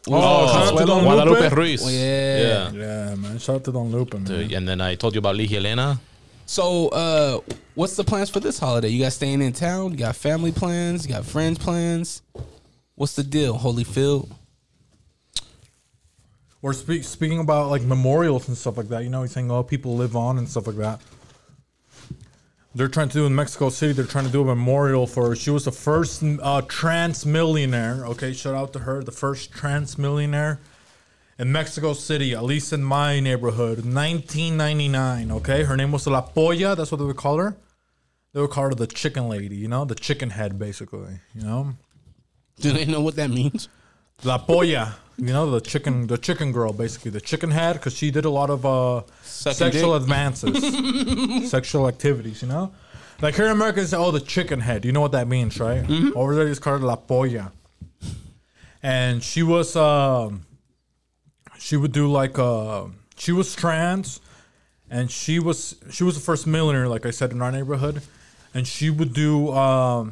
shout out to Don Guadalupe Lupe. Ruiz. Oh, yeah. Yeah, man. Shout out to Don Lupe, man. And then I told you about Ligia Elena. So, what's the plans for this holiday? You guys staying in town? You got family plans? You got friends plans? What's the deal, Holyfield? We're speaking about like memorials and stuff like that. You know, he's saying, oh, people live on and stuff like that. They're trying to do in Mexico City. They're trying to do a memorial for her. She was the first trans millionaire. Okay, shout out to her, the first trans millionaire in Mexico City, at least in my neighborhood, 1999. Okay, her name was La Polla. That's what they would call her. They would call her the chicken lady. You know, the chicken head, basically. You know, Do they know what that means? La Polla. You know, the chicken girl, basically the chicken head, because she did a lot of sexual advances, sexual activities. You know, like here in America, it's the chicken head. You know what that means, right? Over there, it's called La Polla, and she was she would do like she was trans, and she was the first millionaire, like I said, in our neighborhood, and she would do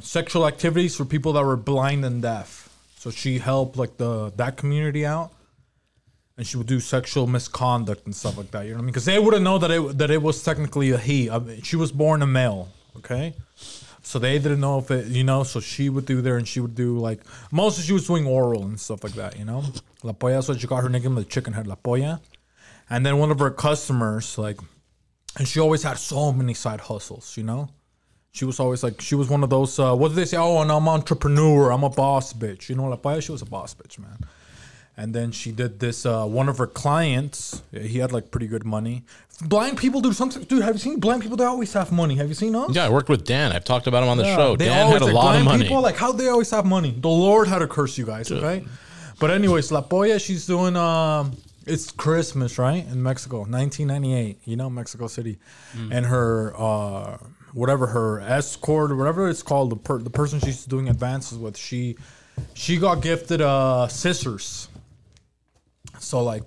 sexual activities for people that were blind and deaf. So she helped like that community out, and she would do sexual misconduct and stuff like that. You know what I mean? Because they wouldn't know that it was technically a he. I mean, she was born a male, okay? So they didn't know if it, you know. So she would do there, and she would do like mostly she was doing oral and stuff like that. You know, La Polla. So she got her nickname, the chicken head, La Polla. And then one of her customers, like, and she always had so many side hustles. You know. She was always like, she was one of those, what do they say? Oh, and I'm an entrepreneur. I'm a boss bitch. You know, La Polla, she was a boss bitch, man. And then she did this, one of her clients, he had like pretty good money. Blind people do something. Dude, have you seen blind people? They always have money. Have you seen those? Yeah, I worked with Dan. I've talked about him on the show. They Dan always, had a like, lot of blind money. People, like, how they always have money? The Lord had to curse you guys, okay? But anyways, La Polla, she's doing, it's Christmas, right? In Mexico, 1998, you know, Mexico City. And her, whatever her escort or whatever it's called, the person she's doing advances with, she got gifted scissors. So like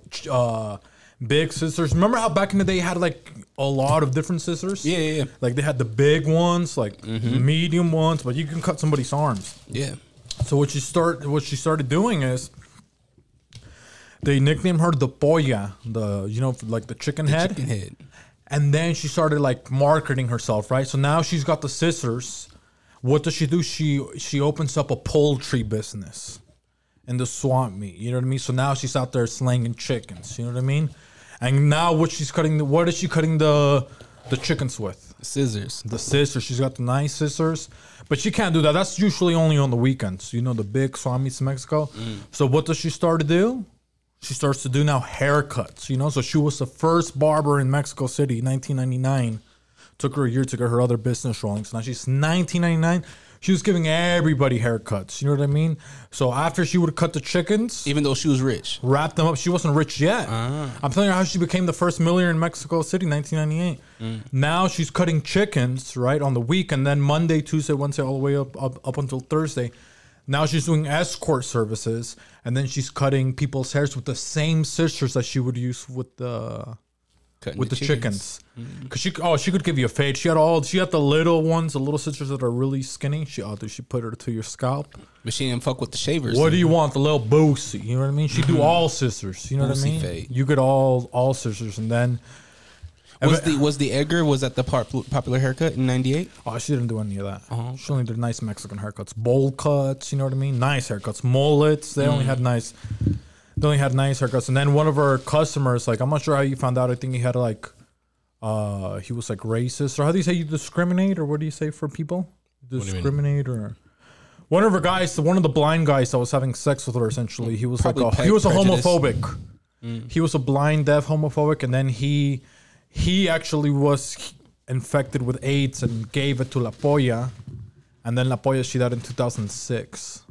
big scissors. Remember how back in the day you had like a lot of different scissors? Yeah. Like they had the big ones, like medium ones, but you can cut somebody's arms. Yeah. So what she started doing is they nicknamed her the Polla, like the chicken head. Chicken head. And then she started like marketing herself, right? So now she's got the scissors. What does she do? She opens up a poultry business in the swamp meat. You know what I mean? So now she's out there slanging chickens. You know what I mean? And now what is she cutting the chickens with? Scissors. The scissors. She's got the nice scissors. But she can't do that. That's usually only on the weekends. You know, the big swamp meats in Mexico. So what does she start to do? She starts to do now haircuts, you know? So she was the first barber in Mexico City, 1999. Took her a year to get her other business rolling. So now she's 1999. She was giving everybody haircuts. You know what I mean? So after she would cut the chickens, Even though she was rich. wrap them up. She wasn't rich yet. I'm telling you how she became the first millionaire in Mexico City, 1998. Now she's cutting chickens, right, on the week. And then Monday, Tuesday, Wednesday, all the way up until Thursday. Now she's doing escort services, and then she's cutting people's hairs with the same scissors that she would use with the chickens. Cause she could give you a fade. She had the little ones, the little scissors that are really skinny. She put her to your scalp. But she didn't fuck with the shavers. What do you want? The little boosie. You know what I mean? She do all scissors. You know what I Boosie mean? fade. You get all scissors, and then Was the Edgar, was that the popular haircut in 98? oh, she didn't do any of that. She only did nice Mexican haircuts, bowl cuts. You know what I mean? Nice haircuts, mullets. They only had nice. They only had nice haircuts. And then one of our customers, like, I'm not sure how you found out. I think he had like, he was like racist, or how do you say you discriminate, or what do you say for people? Discriminate, or one of our guys, one of the blind guys that was having sex with her. Essentially, he was Probably he was a prejudice. homophobic. He was a blind, deaf homophobic, and then he actually was infected with AIDS and gave it to La Polla, and then La Polla, she died in 2006.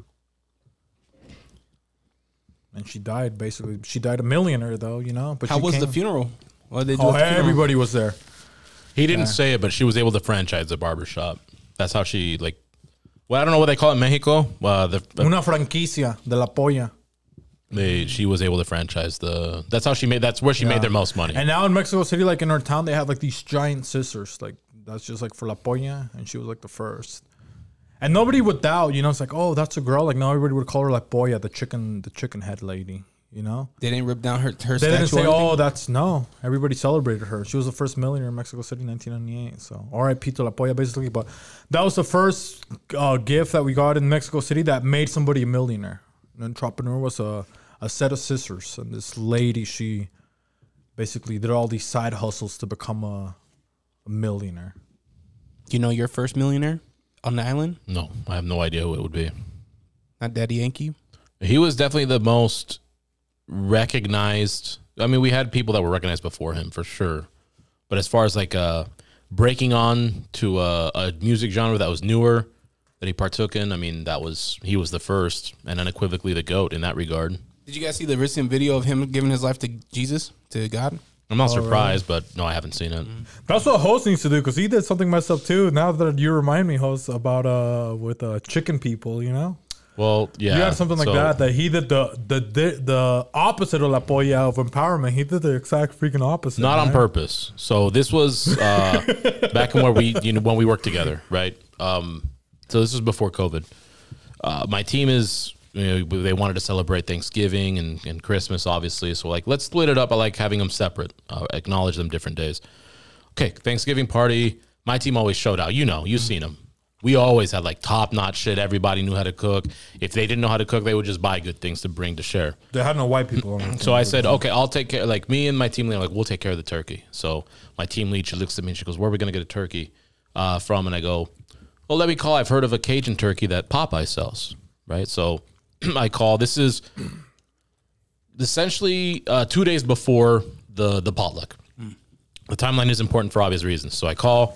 and she died. Basically, she died a millionaire, though. You know. But How she was the came- funeral? What did they do? Oh, at the funeral? everybody was there. He didn't say it, but she was able to franchise the barbershop. That's how she like. Well, I don't know what they call it in Mexico. Una franquicia de la polla. She was able to franchise the. That's how she made. That's where she made their most money. And now in Mexico City, like in her town, they have like these giant scissors. Like that's just like for la polla, and she was like the first. And nobody would doubt, you know. It's like, oh, that's a girl. Like no, everybody would call her like polla, the chicken head lady. You know. They didn't rip down her statue. They didn't say, or anything? oh, that's no. Everybody celebrated her. She was the first millionaire in Mexico City in 1998. So, R.I.P. to La Polla, basically. But that was the first gift that we got in Mexico City that made somebody a millionaire. An entrepreneur was a set of scissors. And this lady, she basically did all these side hustles to become a millionaire. You know your first millionaire on the island? No, I have no idea who it would be. Not Daddy Yankee? He was definitely the most recognized. I mean, we had people that were recognized before him for sure, but as far as like breaking on to a music genre that was newer that he partook in, I mean, he was the first and unequivocally the GOAT in that regard. Did you guys see the recent video of him giving his life to Jesus, to God? I'm not surprised, but no, I haven't seen it. That's what Host needs to do, because he did something messed up too. Now that you remind me, Host, about with chicken people, you know? Well, yeah. You had something like that he did the opposite of La Polla of empowerment. He did the exact freaking opposite. Not on purpose. So this was back in where when we worked together, right? So this was before COVID. My team is, they wanted to celebrate Thanksgiving and Christmas, obviously. So like, let's split it up. I like having them separate, acknowledge them different days. Okay, Thanksgiving party. My team always showed out. You've seen them. We always had like top-notch shit. Everybody knew how to cook. If they didn't know how to cook, they would just buy good things to bring to share. They had no white people on it. So I said, okay, I'll take care. Like me and my team lead, like we'll take care of the turkey. So my team lead, she looks at me and she goes, "Where are we gonna get a turkey from?" And I go, "Well, let me call. I've heard of a Cajun turkey that Popeye sells, right?" So I call. This is essentially 2 days before the potluck. The timeline is important for obvious reasons. So I call.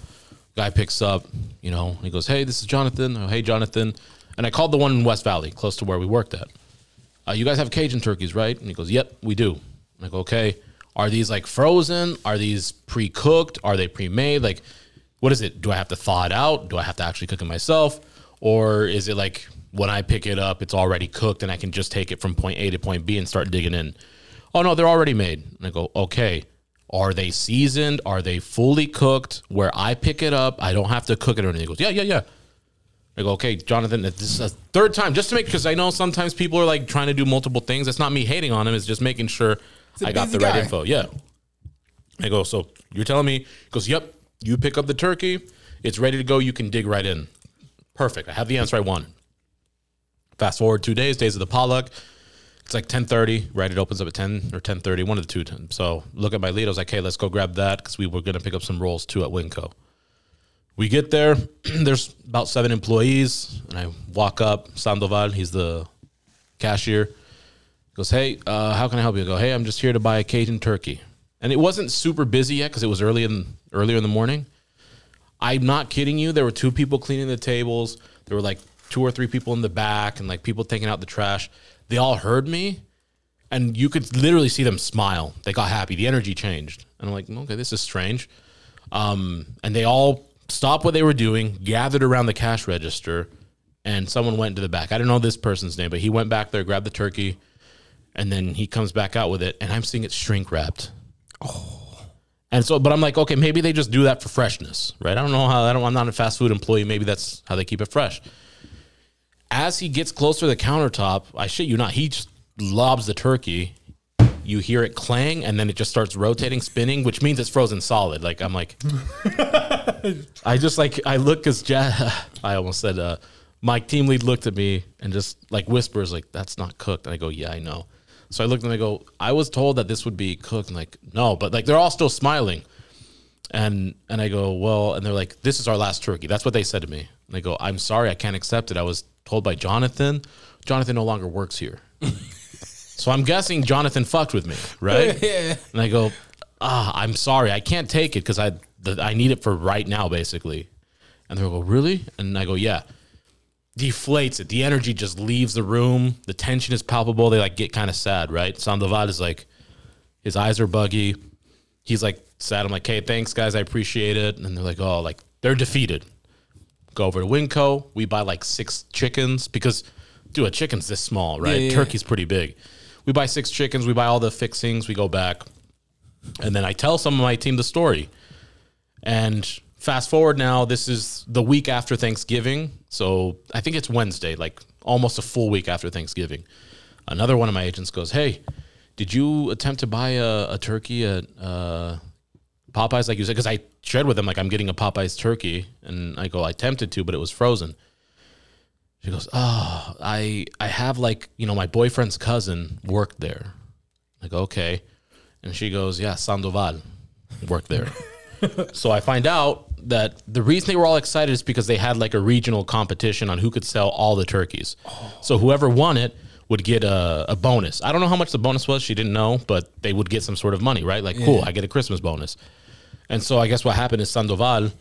Guy picks up, he goes, "Hey, this is Jonathan." Oh, "Hey, Jonathan." And I called the one in West Valley, close to where we worked at. "You guys have Cajun turkeys, right?" And he goes, "Yep, we do." And I go, "Okay, are these like frozen? Are these pre-cooked? Are they pre-made? Like, what is it? Do I have to thaw it out? Do I have to actually cook it myself? Or is it like when I pick it up, it's already cooked and I can just take it from point A to point B and start digging in?" "Oh, no, they're already made." And I go, "Okay. Are they seasoned? Are they fully cooked where I pick it up? I don't have to cook it or anything." He goes, yeah. I go, "Okay, Jonathan, this is a third time just to make, because I know sometimes people are like trying to do multiple things. It's not me hating on him. It's just making sure I got the right info." Yeah. I go, "So you're telling me," he goes, "Yep, you pick up the turkey. It's ready to go. You can dig right in." Perfect. I have the answer I wanted. Fast forward 2 days of the potluck. It's like 10:30, right? It opens up at 10 or 10:30, one of the two. So look at my lead. I was like, "Hey, let's go grab that," because we were going to pick up some rolls too at Winco. We get there. There's about 7 employees. And I walk up. Sandoval, he's the cashier. He goes, "Hey, how can I help you?" I go, "Hey, I'm just here to buy a Cajun turkey." And it wasn't super busy yet because it was earlier in the morning. I'm not kidding you. There were 2 people cleaning the tables. There were like 2 or 3 people in the back and like people taking out the trash. They all heard me, and you could literally see them smile. They got happy. The energy changed. And I'm like, "Okay, this is strange." And they all stopped what they were doing, gathered around the cash register, and someone went to the back. I don't know this person's name, but he went back there, grabbed the turkey, and then he comes back out with it, and I'm seeing it shrink wrapped. Oh. And so, but I'm like, okay, maybe they just do that for freshness, right? I don't know how, I'm not a fast food employee. Maybe that's how they keep it fresh. As he gets closer to the countertop, I shit you not, he just lobs the turkey. You hear it clang, and then it just starts rotating, spinning, which means it's frozen solid. Like, I'm like, I look, because I almost said, my team lead looked at me and just like whispers, like, "That's not cooked." And I go, "Yeah, I know." So I looked and I go, "I was told that this would be cooked." And like, "No," but like, they're all still smiling. And I go, "Well," and they're like, "This is our last turkey." That's what they said to me. And I go, "I'm sorry, I can't accept it. I was told by Jonathan. Jonathan no longer works here." So I'm guessing Jonathan fucked with me, right? Yeah. And I go, "I'm sorry, I can't take it because I need it for right now, basically." And they go, "Really?" And I go, "Yeah." deflates it. The energy just leaves the room. The tension is palpable. They like get kind of sad, right? Sandoval is like, his eyes are buggy. He's like sad. I'm like, hey, thanks guys, I appreciate it. And they're like, oh, like they're defeated. Go over to Winco. We buy like 6 chickens because, dude, a chicken's this small, right? Yeah. Turkey's pretty big. We buy 6 chickens. We buy all the fixings. We go back. And then I tell some of my team the story. And fast forward now, this is the week after Thanksgiving. So I think it's Wednesday, like almost a full week after Thanksgiving. Another one of my agents goes, hey, did you attempt to buy a turkey at Popeyes like you said? Because I shared with them, like, I'm getting a Popeyes turkey. And I go, I attempted to, but it was frozen. She goes, oh, I have, like, you know, my boyfriend's cousin worked there. I go, okay. And she goes, yeah, Sandoval worked there. So I find out that the reason they were all excited is because they had like a regional competition on who could sell all the turkeys. So whoever won it would get a bonus. I don't know how much the bonus was. She didn't know, but they would get some sort of money, right? Like, cool, I get a Christmas bonus. And so I guess what happened is Sandoval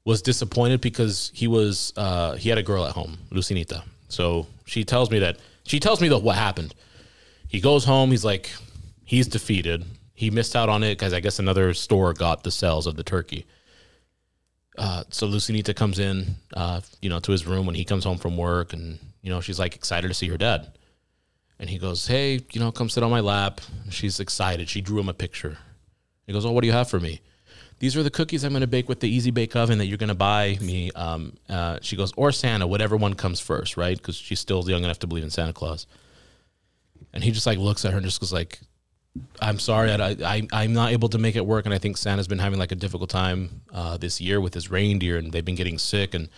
was disappointed because he had a girl at home, Lucinita. So she tells me what happened. He goes home. He's like, he's defeated. He missed out on it because I guess another store got the sales of the turkey. So Lucinita comes in, to his room when he comes home from work, and she's like excited to see her dad. And he goes, hey, come sit on my lap. And she's excited. She drew him a picture. He goes, oh, what do you have for me? These are the cookies I'm going to bake with the Easy Bake Oven that you're going to buy me. She goes, or Santa, whatever one comes first, right? Because she's still young enough to believe in Santa Claus. And he just like looks at her and just goes like, I'm sorry, I'm not able to make it work, and I think Santa's been having like a difficult time this year with his reindeer, and they've been getting sick, and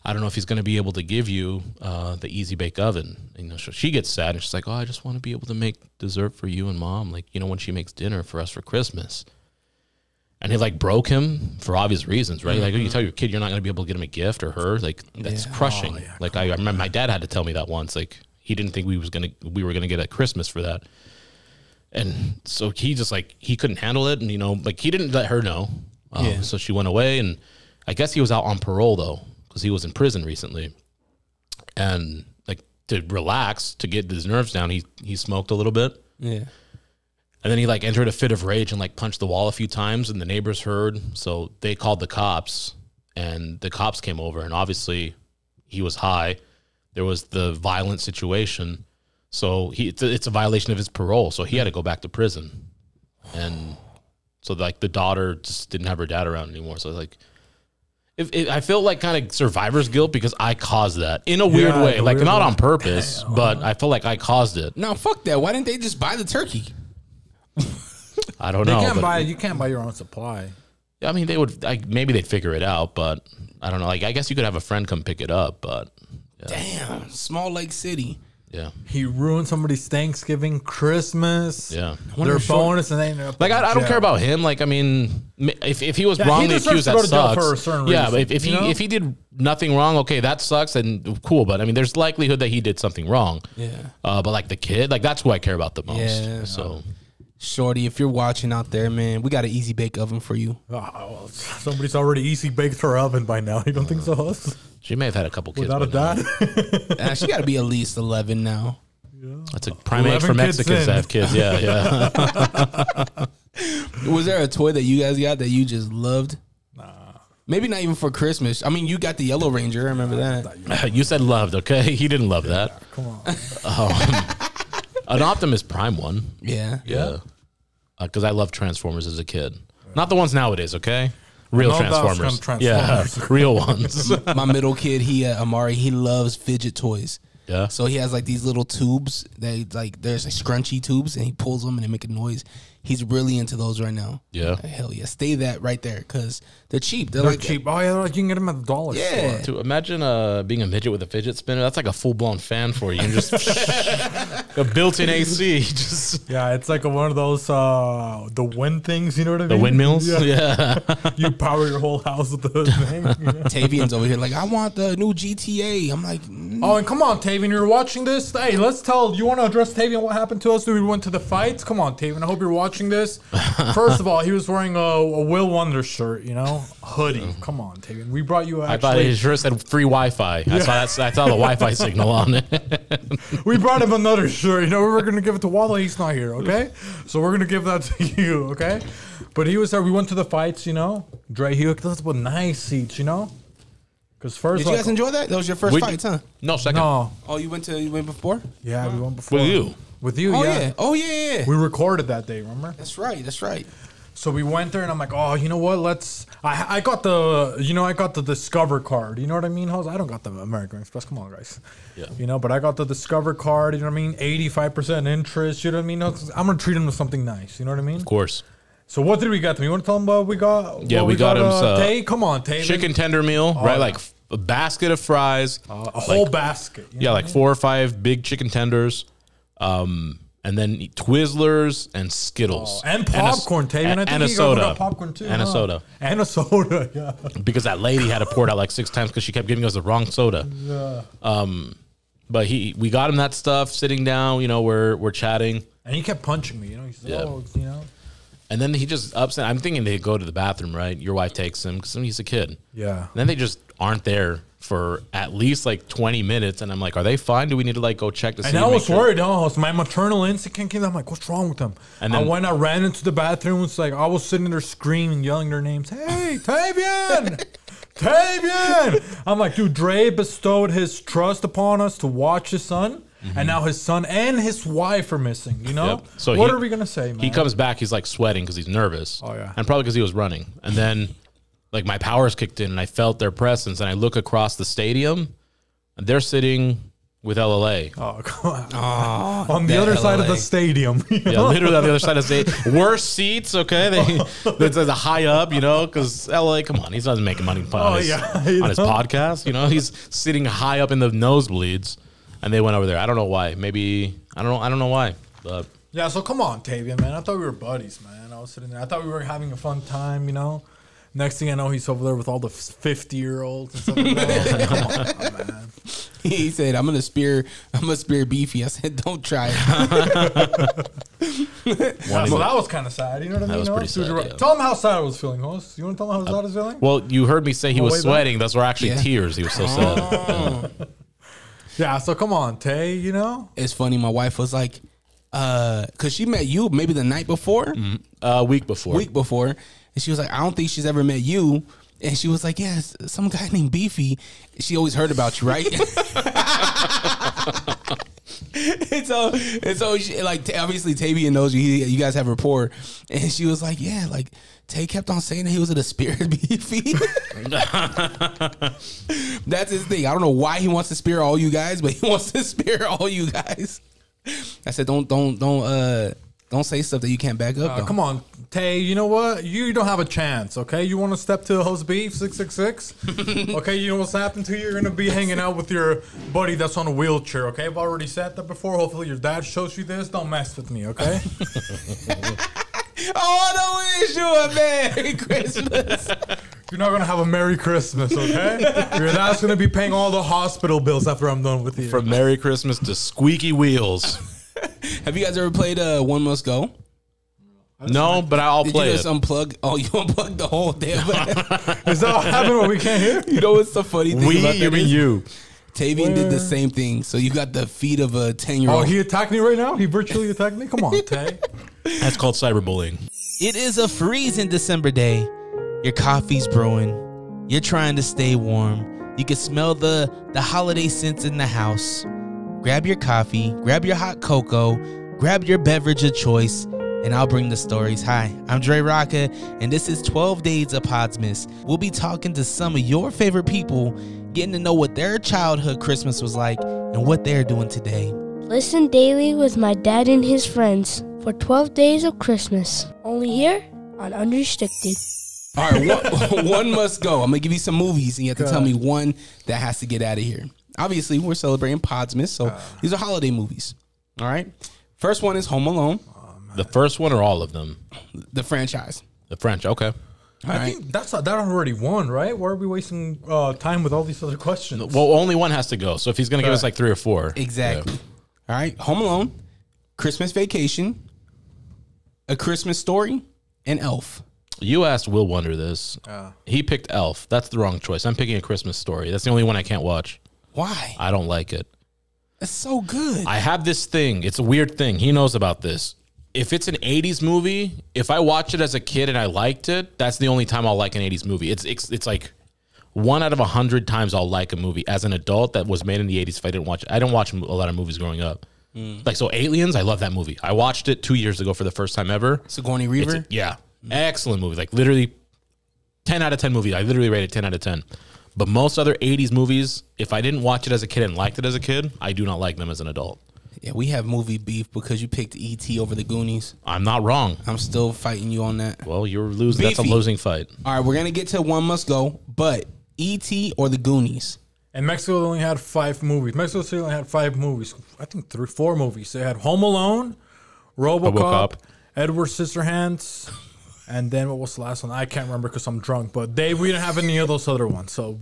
I don't know if he's going to be able to give you the Easy Bake Oven. And, so she gets sad, and she's like, oh, I just want to be able to make dessert for you and Mom, like, when she makes dinner for us for Christmas. And it like broke him for obvious reasons, right? Like, you tell your kid you're not going to be able to get him a gift or her, like that's crushing. Oh, yeah, like I remember my dad had to tell me that once, like he didn't think we were going to get a Christmas for that. And so he just like, he couldn't handle it. And, like he didn't let her know. So she went away, and I guess he was out on parole though, because he was in prison recently. And like to relax, to get his nerves down, he smoked a little bit. Yeah. And then he like entered a fit of rage and like punched the wall a few times, and the neighbors heard. So they called the cops, and the cops came over, and obviously he was high. There was the violent situation. So it's a violation of his parole. So he had to go back to prison. And so like the daughter just didn't have her dad around anymore. So like, I feel like kind of survivor's guilt because I caused that in a weird way, like not on purpose, but I feel like I caused it. No, fuck that. Why didn't they just buy the turkey? I don't know. You can't buy your own supply. I mean, they would, maybe they'd figure it out, but I don't know. Like, I guess you could have a friend come pick it up, but damn, Small Lake City. Yeah, he ruined somebody's Thanksgiving, Christmas. Yeah, their bonus, and they ended up like I don't care about him. Like, I mean, if he was wrongly accused, that sucks. Yeah, but if he did nothing wrong, okay, that sucks and cool. But I mean, there's likelihood that he did something wrong. Yeah. But like the kid, like that's who I care about the most. Yeah. So, Shorty, if you're watching out there, man, we got an Easy Bake Oven for you. Oh, somebody's already Easy Baked her oven by now. You don't think so? She may have had a couple kids. Without a dad? She got to be at least 11 now. Yeah. That's a prime age for Mexicans to have kids. Yeah. Was there a toy that you guys got that you just loved? Nah. Maybe not even for Christmas. I mean, you got the Yellow Ranger. I remember that. You said loved, okay? He didn't love that. Yeah, come on. An Optimus Prime one. Yeah. Yeah. Because I loved Transformers as a kid. Not the ones nowadays, okay? Real Transformers. Yeah, real ones. My middle kid, Amari, he loves fidget toys. Yeah. So he has like these little tubes that like there's like scrunchy tubes, and he pulls them and they make a noise. He's really into those right now. Yeah. Hell yeah. Stay that right there because they're cheap. They're like cheap. Oh yeah, you can get them at the dollar store. To imagine being a midget with a fidget spinner, that's like a full blown fan for you. And just a built-in AC. Just it's like one of those the wind things. You know what I mean? The windmills. Yeah. You power your whole house with the thing. Tavian's over here like, I want the new GTA. I'm like, Oh, and come on, Tavian, you're watching this. Hey, let's tell. You want to address Tavian what happened to us? We went to the fights. Come on, Tavian. I hope you're watching this. First of all, he was wearing a Will Wonder shirt, hoodie. Come on, Tavian. We brought you. I thought his shirt said free Wi-Fi. I saw the Wi-Fi signal on it. We brought him another shirt. We were gonna give it to Walla. He's not here. Okay, so we're gonna give that to you. Okay, but he was there. We went to the fights. Dre, he hooked us with nice seats. Because first, Did you guys enjoy that? That was your first fights, huh? No, second. No. Oh, you went before? Yeah, we went before. With you. With you, Oh yeah. yeah. Oh yeah. We recorded that day, remember? That's right. That's right. So we went there, and I'm like, oh, you know what? I got the Discover card. You know what I mean, Jose? I don't got the American Express. Come on, guys. Yeah. But I got the Discover card. You know what I mean? 85% interest. You know what I mean? I'm gonna treat him to something nice. You know what I mean? Of course. So what did we get? You want to tell him what we got? Yeah, we got him. Tay, come on, Tay. Chicken tender meal, right? yeah. Like a basket of fries. A whole basket. Yeah, like 4 or 5 big chicken tenders. And then Twizzlers and Skittles. And popcorn, Tay. And I think and a you soda. got popcorn too. And a soda. And a soda, yeah. Because that lady had to pour it out like 6 times because she kept giving us the wrong soda. Yeah. But we got him that stuff, sitting down, we're chatting. And he kept punching me, He said, Yeah. And then he just upset. I'm thinking they go to the bathroom, right? Your wife takes him because he's a kid. Yeah. And then they just aren't there for at least like 20 minutes. And I'm like, are they fine? Do we need to go check to see? And I was worried. My maternal instinct came. I'm like, what's wrong with them? And then I ran into the bathroom. It's like I was sitting there screaming, yelling their names. Hey, Tavian! Tavian! I'm like, dude, Dre bestowed his trust upon us to watch his son. And now his son and his wife are missing, Yep. So what are we going to say, man? He comes back, he's like sweating because he's nervous. Oh, yeah. And probably because he was running. And then like my powers kicked in and I felt their presence. And I look across the stadium and they're sitting with LLA. Oh, come on. Oh, on the other side of the stadium. Yeah, literally on the other side of the stadium. Worse seats, okay? It's a high up, because LA, come on, he's not making money on his podcast. He's sitting high up in the nosebleeds. And they went over there. I don't know why. Maybe I don't know why. But yeah, so come on, Tavian, man. I thought we were buddies, man. I was sitting there. I thought we were having a fun time, Next thing I know, he's over there with all the 50-year-olds and stuff like that. Come on, man. He said, I'm gonna spear Beefy. I said, don't try it. So that was kind of sad. You know what I mean? That was pretty sad. Yeah. Tell him how sad I was feeling, host. You want to tell him how sad I was feeling? Well, you heard me say he was sweating. Those were actually tears. He was so sad. Yeah, so come on, Tay, It's funny, my wife was like, because she met you maybe the night before? Week before. And she was like, I don't think she's ever met you. And she was like, yeah, some guy named Beefy. She always heard about you, right? and so she, like, obviously Tavian knows you. You guys have rapport. And she was like, yeah, like, Tay kept on saying that he was in a spirit Beefy. That's his thing. I don't know why he wants to spear all you guys, but he wants to spear all you guys. I said, don't say stuff that you can't back up. Come on, Tay. You know what? You don't have a chance. Okay, you want to step to host beef 666? Okay, you know what's happened to you? You're gonna be hanging out with your buddy that's on a wheelchair. Okay, I've already said that before. Hopefully, your dad shows you this. Don't mess with me. Okay. Oh, I don't wish you a Merry Christmas. You're not gonna have a Merry Christmas, okay? Your dad's gonna be paying all the hospital bills after I'm done with you. From Merry Christmas to squeaky wheels. Have you guys ever played One Must Go? No, but I'll play it. Did you just unplug? Oh, you unplugged the whole damn. Is that what happened when we can't hear? You know what's the funny thing about that? You mean you. Tavian did the same thing. So you got the feet of a 10-year-old. Oh, he attacked me right now? He virtually attacked me? Come on, Tay. That's called cyberbullying. It is a freezing December day. Your coffee's brewing. You're trying to stay warm. You can smell the holiday scents in the house. Grab your coffee, grab your hot cocoa, grab your beverage of choice, and I'll bring the stories. Hi, I'm DreRawka, and this is 12 Days of Podsmas. We'll be talking to some of your favorite people, getting to know what their childhood Christmas was like and what they're doing today. Listen daily with my dad and his friends for 12 Days of Christmas. Only here on Unrestricted. All right, one must go. I'm going to give you some movies, and you have to tell me one that has to get out of here. Obviously, we're celebrating Podsmas, so these are holiday movies. All right? First one is Home Alone. The first one or all of them? The franchise. The French, okay. I think that already won, right? Why are we wasting time with all these other questions? Well, only one has to go. So if he's going to give us like 3 or 4. Exactly. All right. Home Alone, Christmas Vacation, A Christmas Story, and Elf. You asked Will Wonder this. He picked Elf. That's the wrong choice. I'm picking A Christmas Story. That's the only one I can't watch. Why? I don't like it. It's so good. I have this thing. It's a weird thing. He knows about this. If it's an 80s movie, if I watched it as a kid and I liked it, that's the only time I'll like an 80s movie. It's like 1 out of 100 times I'll like a movie as an adult that was made in the 80s if I didn't watch it. I didn't watch a lot of movies growing up. Like, so Aliens, I love that movie. I watched it 2 years ago for the first time ever. Sigourney Weaver? Yeah. Excellent movie. Like, literally 10 out of 10 movie. I literally rated 10 out of 10. But most other 80s movies, if I didn't watch it as a kid and liked it as a kid, I do not like them as an adult. Yeah, we have movie beef because you picked E.T. over the Goonies. I'm not wrong. I'm still fighting you on that. Well, you're losing. That's a Beefy. losing fight. All right, we're going to get to One Must Go, but E.T. or the Goonies? And Mexico only had 5 movies. Mexico City only had 5 movies. I think 4 movies. They had Home Alone, RoboCop, Edward Scissorhands, and then what was the last one? I can't remember because I'm drunk. But we didn't have any of those other ones. So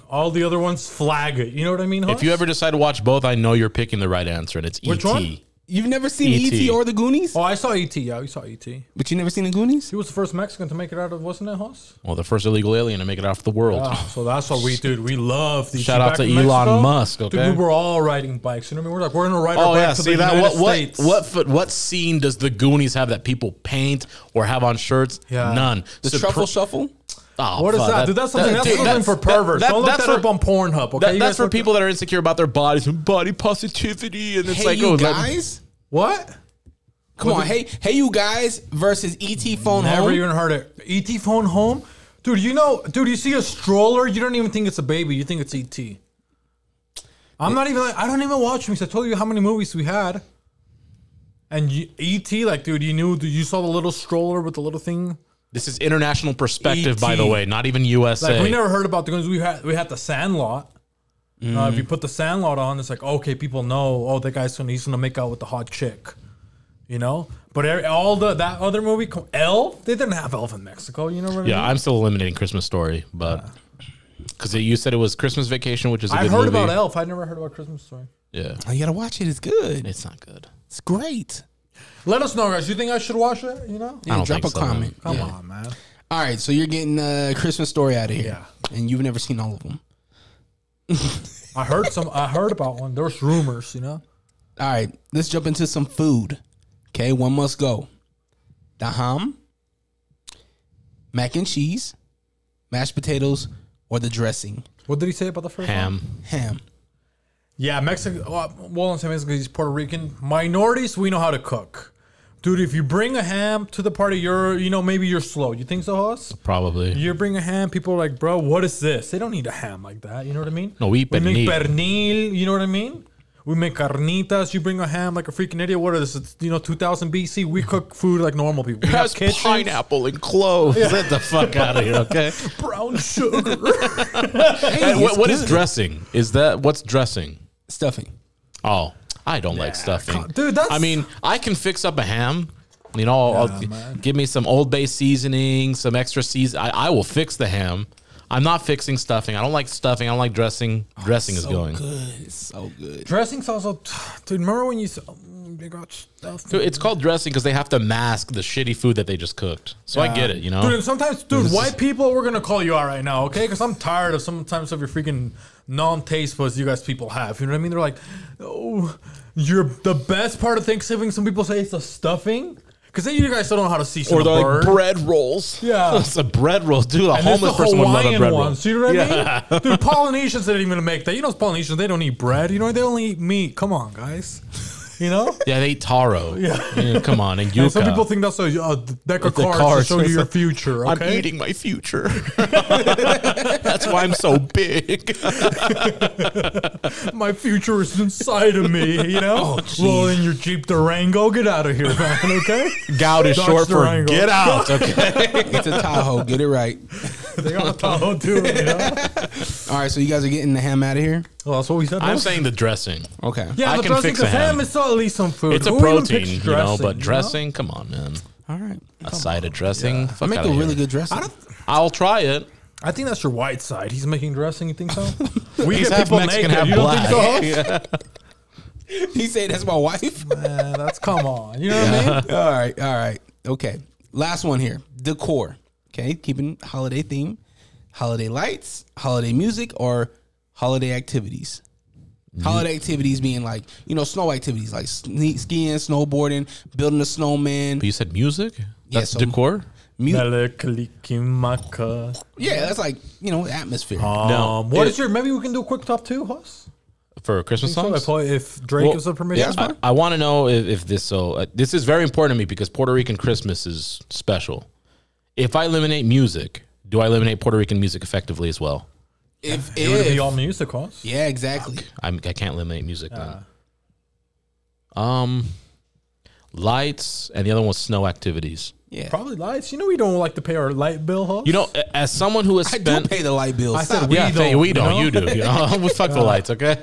all the other ones flag it. You know what I mean? Huss? If you ever decide to watch both, I know you're picking the right answer, and it's Which E.T. one? You've never seen E.T. E.T. or the Goonies? Oh, I saw E.T. Yeah, we saw E.T. But you never seen the Goonies? He was the first Mexican to make it out of, wasn't it, Hoss? Well, the first illegal alien to make it off the world. So that's what we did. We love these. Shout out to Elon Musk, okay? Dude, we were all riding bikes. You know what I mean? We're gonna ride our Oh bike yeah, to see the that? United States. What scene does the Goonies have that people paint or have on shirts? Yeah. None. The Truffle Shuffle? Oh, What is fuck, that? Dude, that's something for perverts. Don't look that up on Pornhub, okay? That's for people that are insecure about their bodies and body positivity, and it's Hey, like, you oh, guys? What? Come on, hey, you guys versus E.T. Phone Never Home. even heard it. E.T. Phone Home? Dude, you see a stroller, you don't even think it's a baby. You think it's E.T. I don't even watch movies. I told you how many movies we had. And E.T., like, dude, you saw the little stroller with the little thing? This is international perspective, by E.T.. the way, not even USA. Like, we never heard about the guns. We had the Sandlot. If you put the Sandlot on, it's like, okay, people know, oh, he's gonna make out with the hot chick. You know? But that other movie, Elf, they didn't have Elf in Mexico. You know what I mean? Yeah, I'm still eliminating Christmas Story, but because you said it was Christmas Vacation, which is a I good heard movie. about Elf. I never heard about Christmas Story. Yeah, Oh, you gotta watch it. It's good. it's not good. It's great. Let us know, guys. You think I should watch it? You know? Yeah, don't drop a think so, comment. Come Yeah. on, man. All right, so you're getting Christmas Story out of here. Yeah. And you've never seen all of them. I heard about one. There's rumors, you know? All right, let's jump into some food. Okay, one must go. The ham, mac and cheese, mashed potatoes, or the dressing. What did he say about the first one? Ham. Yeah, Mexican. Well, I'm saying Mexican, he's Puerto Rican. Minorities, we know how to cook. Dude, if you bring a ham to the party, maybe you're slow. You think so, Hoss? Probably. You bring a ham, people are like, bro, what is this? They don't need a ham like that. You know what I mean? No, we eat make pernil. pernil. You know what I mean? We make carnitas. You bring a ham like a freaking idiot. What is this? 2000 BC. We cook food like normal people. We It have has kitchens. pineapple and cloves. Get the fuck out of here, okay? Brown sugar. And what is dressing? What's dressing? Stuffing. Oh, I don't like stuffing. Dude, that's... I mean, I can fix up a ham. I'll give me some Old Bay seasoning, some extra season. I will fix the ham. I'm not fixing stuffing. I don't like stuffing. I don't like dressing. Dressing is going. Good. It's so good. Dressing's also... Dude, remember when you said... they got stuff... Dude, it's called dressing because they have to mask the shitty food that they just cooked. So I get it, Dude, and sometimes, white people, we're going to call you out right now, okay? Because I'm tired of sometimes of your freaking non-taste buds you guys people have. You know what I mean? They're like, oh, you're the best part of Thanksgiving. Some people say it's the stuffing. Because then you guys don't know how to season Or a they're bird. like bread rolls. Yeah. It's a bread roll. Dude, a And there's homeless the person would love a Hawaiian bread roll. ones. You know what I mean? Dude, Polynesians didn't even make that. Polynesians, they don't eat bread. They only eat meat. Come on, guys. Yeah, they eat taro. Yeah. Come on, and yuca. And some people think that's a deck of The cards cards. to show you your future, okay? I'm eating my future. That's why I'm so big. My future is inside of me, Roll in your Jeep Durango. Get out of here, man, okay? Gout is Dodge short for Durango. get out, okay? It's a Tahoe. Get it right. They got a Tahoe too, All right, so you guys are getting the ham out of here? Well, that's what we said. I'm saying the dressing. Okay. yeah, I the can dressing, fix a because ham. ham is still at least some food. It's a Who even protein, picks but you dressing, come on, man. All right. A side of dressing. I Fuck make outta a really here. good dressing. I'll try it. I think that's your white side. He's making dressing. You think so? We He's get half people Mexican, naked. half You don't black. think so? He said that's my wife. Man, that's come on. You know what I mean? All right. Okay. Last one here. Decor. Okay, keeping holiday theme. Holiday lights, holiday music, or holiday activities. Holiday activities being like, snow activities like skiing, snowboarding, building a snowman. But you said music? That's so decor? Melikilikimaka. Yeah, that's like, atmosphere. No. Maybe we can do a quick top 2, Huss? For Christmas songs? If Drake gives us permission. Yeah, I want to know if this, this is very important to me because Puerto Rican Christmas is special. If I eliminate music, do I eliminate Puerto Rican music effectively as well? It would be all music, Huss. Yeah, exactly. I can't eliminate music then. Lights, and the other one was snow activities. Yeah. Probably lights. We don't like to pay our light bill, Huss. As someone who has I spent... do pay the light bill. I said Stop. we Yeah, don't. we don't. You do. We fuck the lights, okay?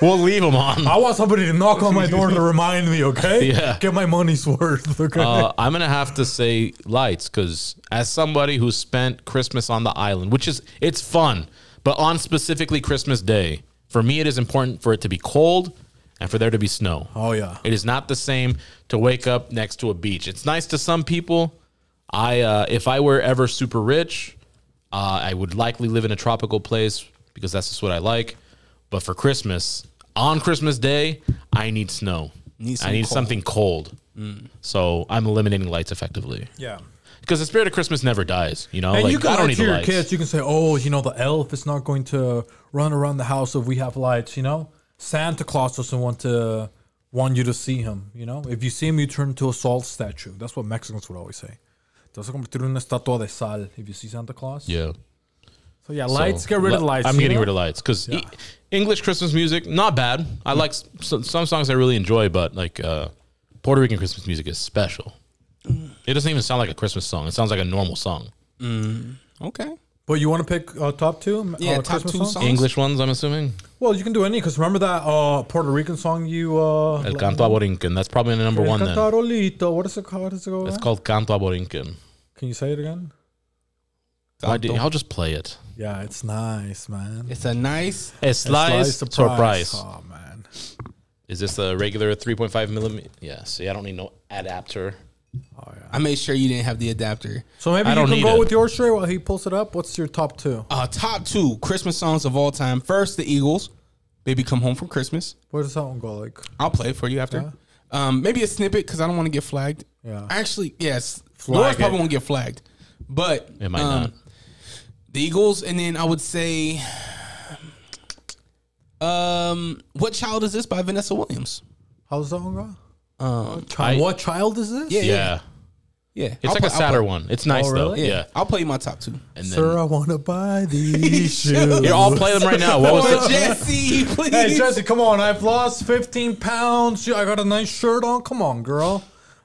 We'll leave them on. I want somebody to knock on my door to remind me, okay? Yeah. Get my money's worth, okay? I'm gonna have to say lights because as somebody who spent Christmas on the island, it's fun, but on specifically Christmas Day, for me it is important for it to be cold and for there to be snow. Oh, yeah. It is not the same to wake up next to a beach. It's nice to some people. If I were ever super rich, I would likely live in a tropical place because that's just what I like. But for Christmas, on Christmas Day, I need snow. I need something cold. So I'm eliminating lights effectively. Yeah. Because the spirit of Christmas never dies, And like, you can I don't need to the your lights. kids, you can say, the elf is not going to run around the house if we have lights, Santa Claus doesn't want you to see him, If you see him, you turn into a salt statue. That's what Mexicans would always say. Te vas a convertir en una estatua de sal if you see Santa Claus. Yeah. So yeah, lights, get rid of the lights. I'm getting rid of lights because English Christmas music, not bad. I like some songs I really enjoy, but like Puerto Rican Christmas music is special. It doesn't even sound like a Christmas song. It sounds like a normal song. Okay. But you want to pick top 2? Yeah, top Christmas 2 songs. English ones, I'm assuming. Well, you can do any, because remember that Puerto Rican song you... El Canto a Borinquen. That's probably the number one then. Cantarolito. What is it called? It's called Canto a Borinquen. Can you say it again? I'll just play it. Yeah, it's nice, man. It's a nice... A slice surprise. Oh, man. Is this the regular 3.5 millimeter? Yeah, see, I don't need no adapter. Oh, yeah. I made sure you didn't have the adapter. So maybe I you don't can need go it. with yours, Trey, while he pulls it up. What's your top 2? Top 2 Christmas songs of all time. First, the Eagles. Baby Come Home for Christmas. Where does that one go? Like, I'll play it for you after. Maybe a snippet because I don't want to get flagged. Yeah. Actually, yes. Flag Laura's it. probably won't get flagged. But It might not. the Eagles, and then I would say What Child Is This by Vanessa Williams. how does that one go? I- What child is this? Yeah. Yeah. I'll It's like play- a sadder I'll play- one. It's nice, Oh, though. really? Yeah. I'll play you my top 2. And Sir, I want to buy these shoes. Here, I'll play them right now. What was Oh, it? Jesse, please. Hey, Jesse, come on. I've lost 15 pounds. I got a nice shirt on. Come on, girl.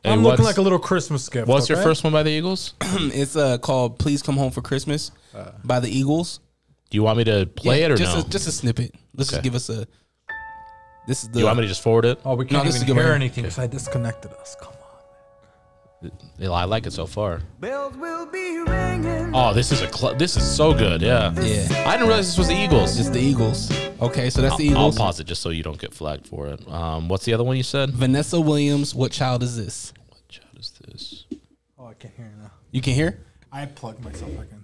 Hey, I'm looking what's- like a little Christmas gift. What's your okay? first one by the Eagles? It's called Please Come Home for Christmas by the Eagles. Do you want me to play it or just no? just a snippet. Let's just Okay. give us a. This is the. Do you want me to just forward it? Oh, we can't this is even good hear right here. anything because I disconnected us. Come on. I like it so far. Oh, this is this is so good. Yeah. Yeah. I didn't realize this was the Eagles. It's the Eagles. Okay, so that's the I'll Eagles. pause it just so you don't get flagged for it. What's the other one you said? Vanessa Williams. What child is this? What child is this? Oh, I can't hear you now. You can hear? I plugged myself back in.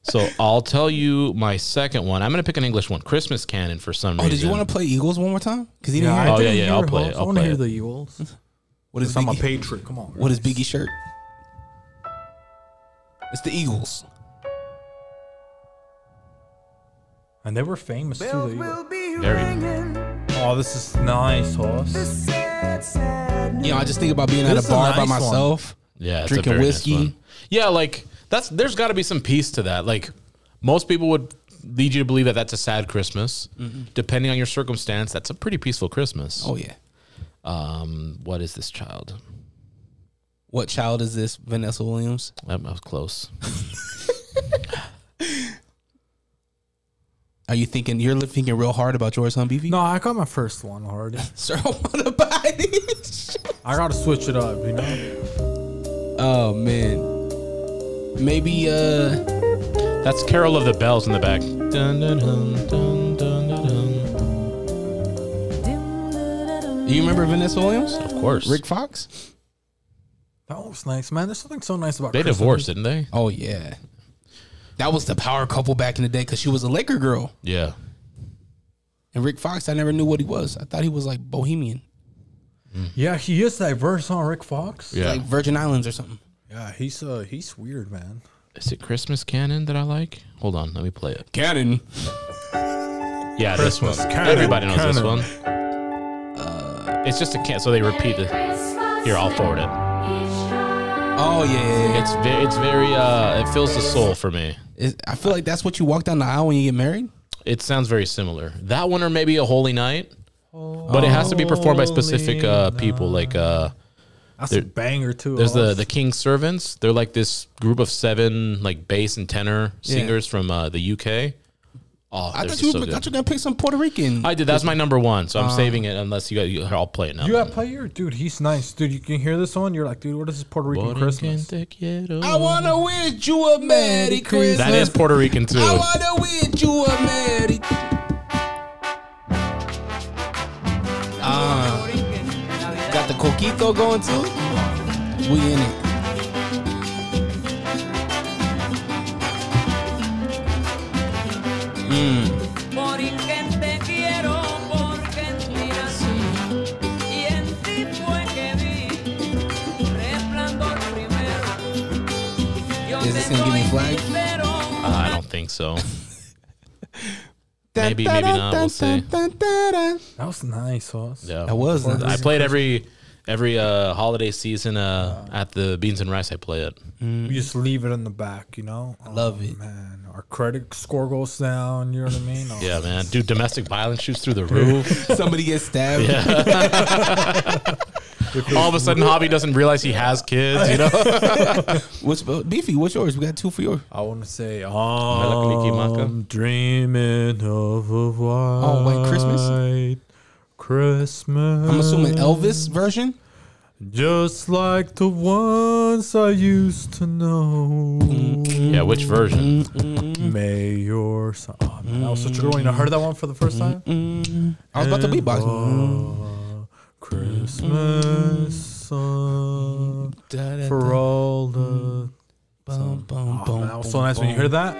So I'll tell you my second one. I'm gonna pick an English one. Christmas Canon for some reason. Oh, did you want to play Eagles one more time? Because he didn't hear. Oh, it. yeah, didn't yeah, I'll hear play Hulk. it. I I'll want to play hear it. the Eagles. What is I'm a Biggie? patriot. Come on. What is guys. Biggie shirt? It's the Eagles. And they were famous too. The Eagles. Very. Oh, this is nice, horse. You know, I just think about being at This a is a bar by nice one. myself. Yeah, it's Drinking a very whiskey. Nice one. Yeah, like there's got to be some peace to that. Like most people would lead you to believe that that's a sad Christmas. Depending on your circumstance, that's a pretty peaceful Christmas. Oh yeah. What is this child? What child is this? Vanessa Williams. I was close. Are you thinking? You're thinking real hard about yours, huh, BV? No, I got my first one already. Sir, I want to buy this. I gotta switch it up, you know. Oh man. Maybe That's Carol of the Bells in the back. Dun, dun, dun, dun, dun, dun, dun. you remember Vanessa Williams? Of course. Rick Fox? That was nice, man. There's something so nice about They Christmas. divorced, didn't they? Oh yeah. That was the power couple back in the day because she was a Laker girl. Yeah. And Rick Fox, I never knew what he was. I thought he was like bohemian. Yeah, he is diverse, huh, Rick Fox? Yeah. Like Virgin Islands or something. Yeah, he's weird, man. Is it Christmas Canon that I like? Hold on, let me play it. Cannon. Yeah, Christmas this one. Canon, Everybody knows this Canon. one. It's just a can, so they repeat it. Here, I'll forward it. Oh yeah. It's very it fills the soul for me. I feel like that's what you walk down the aisle when you get married. It sounds very similar. That one or maybe a Holy Night, but it has to be performed by specific people. Like That's a banger too. there's the King's Servants. They're like this group of 7 like bass and tenor singers from the UK. Oh, I they're thought just you were gonna pick some Puerto Rican. I did. That's my number 1, so I'm saving it unless I'll play it now. You got player, dude. He's nice, dude. You can hear this one. You're like, dude, what is this Puerto Rican Christmas? I wanna wish you a Merry Christmas. That is Puerto Rican too. I wanna wish you a Merry. Got the coquito going too. We in it. Is this gonna give me a flag? I don't think so. Maybe not. We'll see. That was nice, Hoss. Yeah, That was nice. I played every holiday season at the Beanzzz and Rice. I play it. You just leave it in the back, you know. I love it. Man, our credit score goes down. You know what I mean? Oh, Yeah, man. Dude, domestic violence shoots through the roof. Somebody gets stabbed. All of a sudden, Javi doesn't realize he has kids. You know. What's Beefy? What's yours? We got 2 for yours. I want to say, Melakaliki I'm dreaming of a white white Christmas? Christmas. I'm assuming Elvis version. Just like the ones I used to know. Yeah, which version? May your son. Oh, man, that was such a good one. You heard that one for the first time? I was about to beatbox. Christmas song for all the. Boom, boom, Oh, man, that was so nice when you heard that.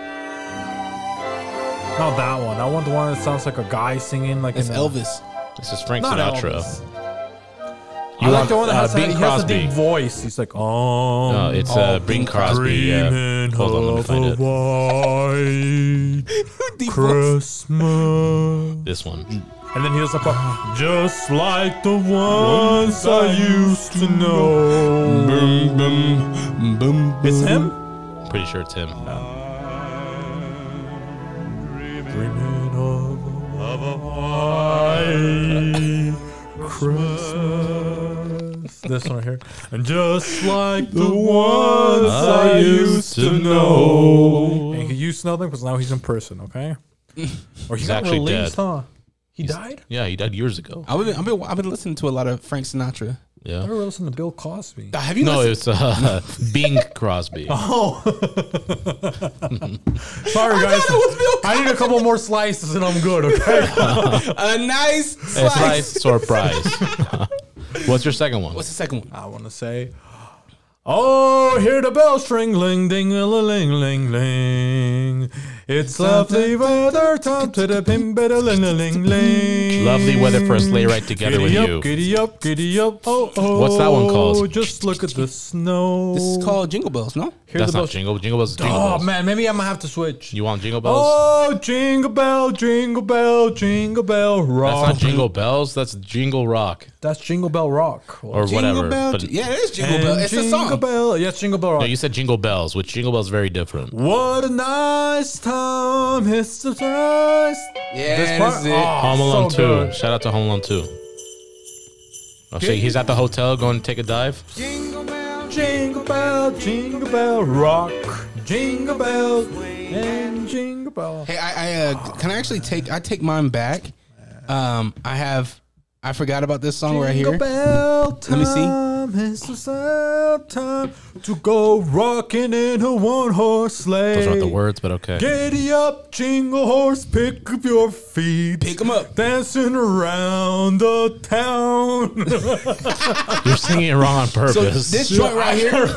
Not that one. I want the one that sounds like a guy singing, like It's in Elvis. This is Frank Not Sinatra. Elvis. You I like want the one that has, Bing he has a Crosby? deep voice. He's like, oh, No, it's Bing Crosby. Yeah. dreaming Hold on, let me of find a it. white Christmas. This one. And then he does a part, just like the ones I used to know. Boom, boom, boom. It's him? Pretty sure it's him. Dreaming of a white Christmas. This one right here. And just like the ones I used to know. And he used to know them because now he's in prison, okay? Or he He's got actually released, dead. huh? He died? Yeah, he died years ago. I've been listening to a lot of Frank Sinatra. I Yeah. never listened to Bill Cosby. Have you No, listened? it's Bing Crosby. Oh. Sorry, guys. I need a couple more slices and I'm good, okay? A nice It's slice. nice surprise. What's your second one? What's the second one? I want to say, oh, hear the bell string, ling, ding, a ling, ling, ling. It's lovely weather, time to the pim, better, ling, ling, ling. Lovely weather for a sleigh ride together with you. Giddy up, giddy up. Oh, oh. What's that one called? Just look at the snow. This is called Jingle Bells, no? Hear That's the not bells. Jingle. Jingle Bells is Jingle Oh, Bells. man, maybe I'm going to have to switch. You want Jingle Bells? Oh, jingle bell, jingle bell, jingle bell rock. That's not Jingle Bells. That's Jingle Rock That's Jingle Bell Rock. or Jingle whatever. Bell. But Yeah, it is Jingle Bell. It's a Jingle song. Bell. Yes, Jingle Bell Rock. no, you said Jingle Bells, which Jingle Bells is very different. What a nice time, it's the nice. Yeah, This part? this is it. Oh, Home Alone so 2. good. Shout out to Home Alone 2. Oh, so he's at the hotel going to take a dive? Jingle bell rock. Jingle bell and jingle bell. Hey, I can I actually take mine back? I forgot about this song right here. Jingle bell Let me see. time, time, it's a sad time to go rocking in a one-horse sleigh. Those aren't the words, but okay. Giddy up, jingle horse, pick up your feet. Pick 'em up. Dancing around the town. You're singing it wrong on So purpose. this joint right here,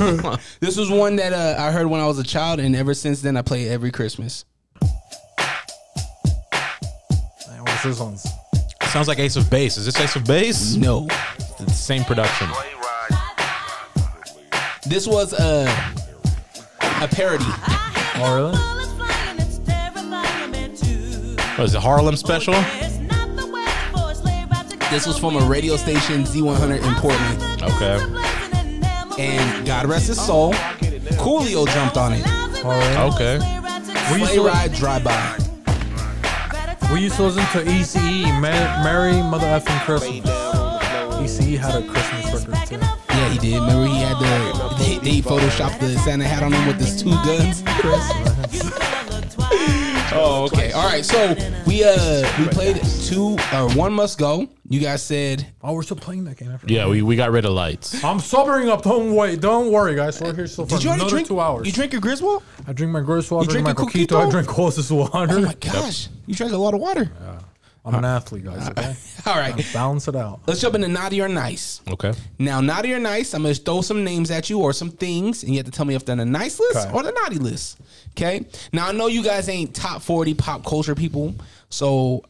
this was one that I heard when I was a child, and ever since then I play it every Christmas. Man, what's this one? Sounds like Ace of Base. Is this Ace of Base? No, It's the same production. this was a parody. Oh, really? What is it, Harlem Special? This was from a radio station, Z100 in Portland. Okay. And God rest his soul, Coolio jumped on it. Oh, really? Okay. Sleigh ride, drive by. We used to listen to ECE, Merry Mother Effing Christmas. ECE had a Christmas record too. Yeah, he did. Remember he had they photoshopped the Santa hat on him with his 2 guns. Oh, okay. All right. So we played 1 Must Go. You guys said, Oh, we're still playing that game after. Yeah, we got rid of lights. I'm sobering up. Don't worry, guys. We're here still for did you already another drink? 2 hours. You drink your Griswold? I drink my Griswold, I You drink my drink a Coquito, I Coquito? drink closest water. Oh my gosh, you drank a lot of water. I'm an athlete, guys. Okay, All right. balance it out. Let's jump into naughty or nice. Okay. Now, naughty or nice, I'm going to throw some names at you or some things, and you have to tell me if they're on the nice list Okay. or the naughty list. Okay? Now, I know you guys ain't top 40 pop culture people, so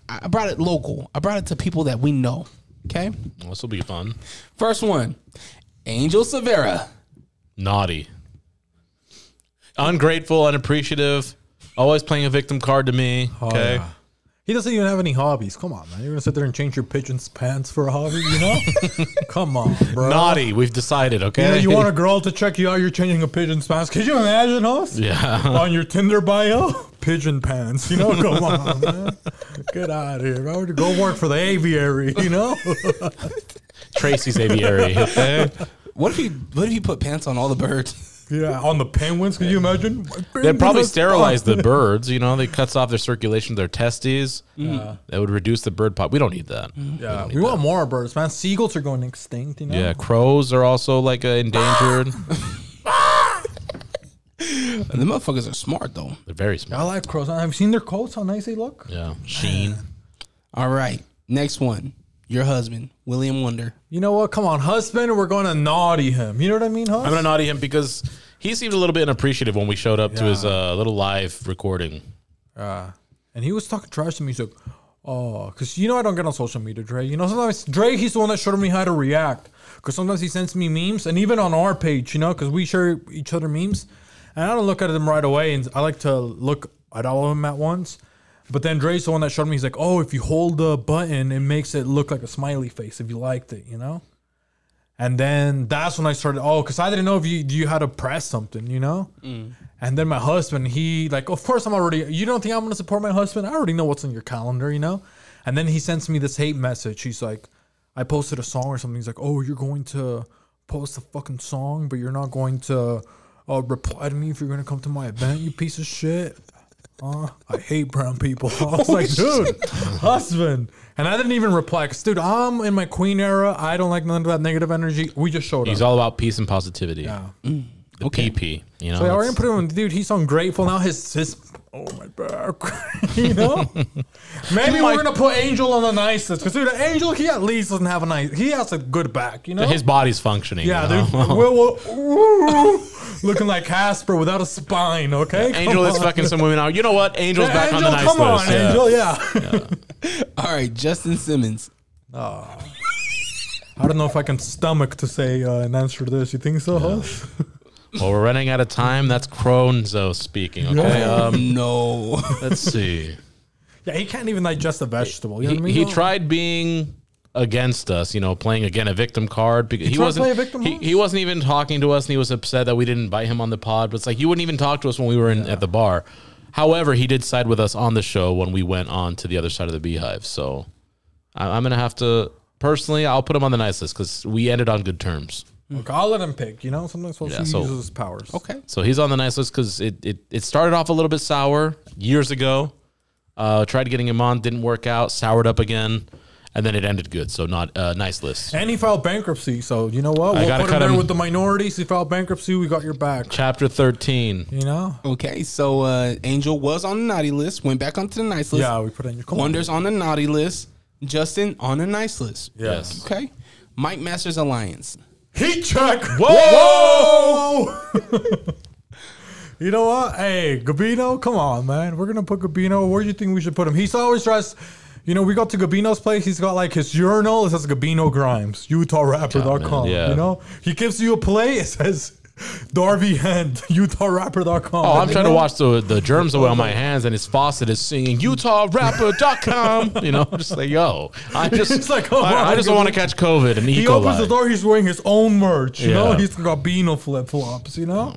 I brought it local. I brought it to people that we know. Okay? This will be fun. First one, Angel Severa. Naughty. Ungrateful, unappreciative. Always playing a victim card to me. Okay. yeah. He doesn't even have any hobbies. Come on, man. You're gonna sit there and change your pigeon's pants for a hobby, you know? Come on, bro. Naughty. We've decided, okay? You know, you want a girl to check you out, you're changing a pigeon's pants. Could you imagine us? Yeah. On your Tinder bio? Pigeon pants, you know? Come on, man. Get out of here, bro. Go work for the aviary, you know? Tracy's aviary. Okay. What if you put pants on all the birds? Yeah, on the penguins, could you imagine? They'd probably sterilize the birds, you know? They cuts off their circulation, their testes. That would reduce the bird pop. We don't need that. Yeah, we want more birds, man. Seagulls are going extinct, you know? Yeah, crows are also like endangered. The motherfuckers are smart, though. They're very I smart. like crows. Have you seen their coats? How nice they look? Yeah. Sheen. All right. Next one. Your husband, William Wonder. You know what? Come on, husband, we're going to naughty him. You know what I mean, I'm husband? going to naughty him because he seemed a little bit unappreciative when we showed up to his little live recording. And he was talking trash to me. He's like, oh, because you know I don't get on social media, Dre. You know, sometimes Dre, he's the one that showed me how to react. Because sometimes he sends me memes, and even on our page, you know, because we share each other memes. And I don't look at them right away, and I like to look at all of them at once. But then Dre's the one that showed me, he's like, oh, if you hold the button, it makes it look like a smiley face if you liked it, you know? And then that's when I started, because I didn't know if you had to press something, you know? And then my husband, he, like, of course I'm already, you don't think I'm going to support my husband? I already know what's on your calendar, you know? And then he sends me this hate message. He's like, I posted a song or something. He's like, oh, you're going to post a fucking song, but you're not going to reply to me if you're going to come to my event, you piece of shit. I hate brown people. I was like, dude, husband. And I didn't even reply because, dude, I'm in my queen era. I don't like none of that negative energy. We just showed He's up. all about peace and positivity. Yeah. The PP, you know. So yeah, we're gonna put him, dude. He's ungrateful now. His oh my back, you know. Maybe we're gonna put Angel on the nicest because, dude, Angel, he at least doesn't have a nice. He has a good back, you know. His body's functioning. Yeah, you know? dude. Ooh, looking like Casper without a spine. Okay, Angel is fucking some women out. You know what? Angel's back on the nice come list. on, Yeah. Angel. Yeah. All right, Justin Simmons. I don't know if I can stomach to say an answer to this. You think so, Hush? Well, we're running out of time. That's Cronzo speaking. Okay. No. Let's see. Yeah, he can't even digest a vegetable. You know what I mean? He tried being against us, you know, playing again a victim card because he tried to wasn't play a victim he wasn't even talking to us, and he was upset that we didn't invite him on the pod. But it's like you wouldn't even talk to us when we were at the bar. However, he did side with us on the show when we went on to the other side of the beehive. So I'm gonna have to personally, I'll put him on the nice list because we ended on good terms. Okay, I'll let him pick. You know, sometimes he uses his powers. Okay. So he's on the nice list because it started off a little bit sour years ago. Tried getting him on, didn't work out, soured up again. and then it ended good. So not nice list. And he filed bankruptcy, so you know what? We'll put him there with the minorities. He filed bankruptcy. We got your back. Chapter 13. You know? Okay, so Angel was on the naughty list, went back onto the nice list. Yeah, we put it in your corner. Wonder's on the naughty list. Justin on the nice list. Yes. Okay. Mike Masters Alliance. Heat check. Whoa! You know what? Hey, Gabino, come on, man. We're going to put Gabino. Where do you think we should put him? He's always dressed. You know, we got to Gabino's place. He's got like his urinal. It says Gabino Grimes, UtahRapper.com. Yeah. You know, he gives you a play. It says Darby Hand, UtahRapper.com. Oh, I'm trying to wash the germs away on my hands, and his faucet is singing UtahRapper.com. You know, just like, yo, I just like, I just don't want to catch COVID and He opens the door. He's wearing his own merch. You know, Yeah. he's got Gabino flip flops. You know,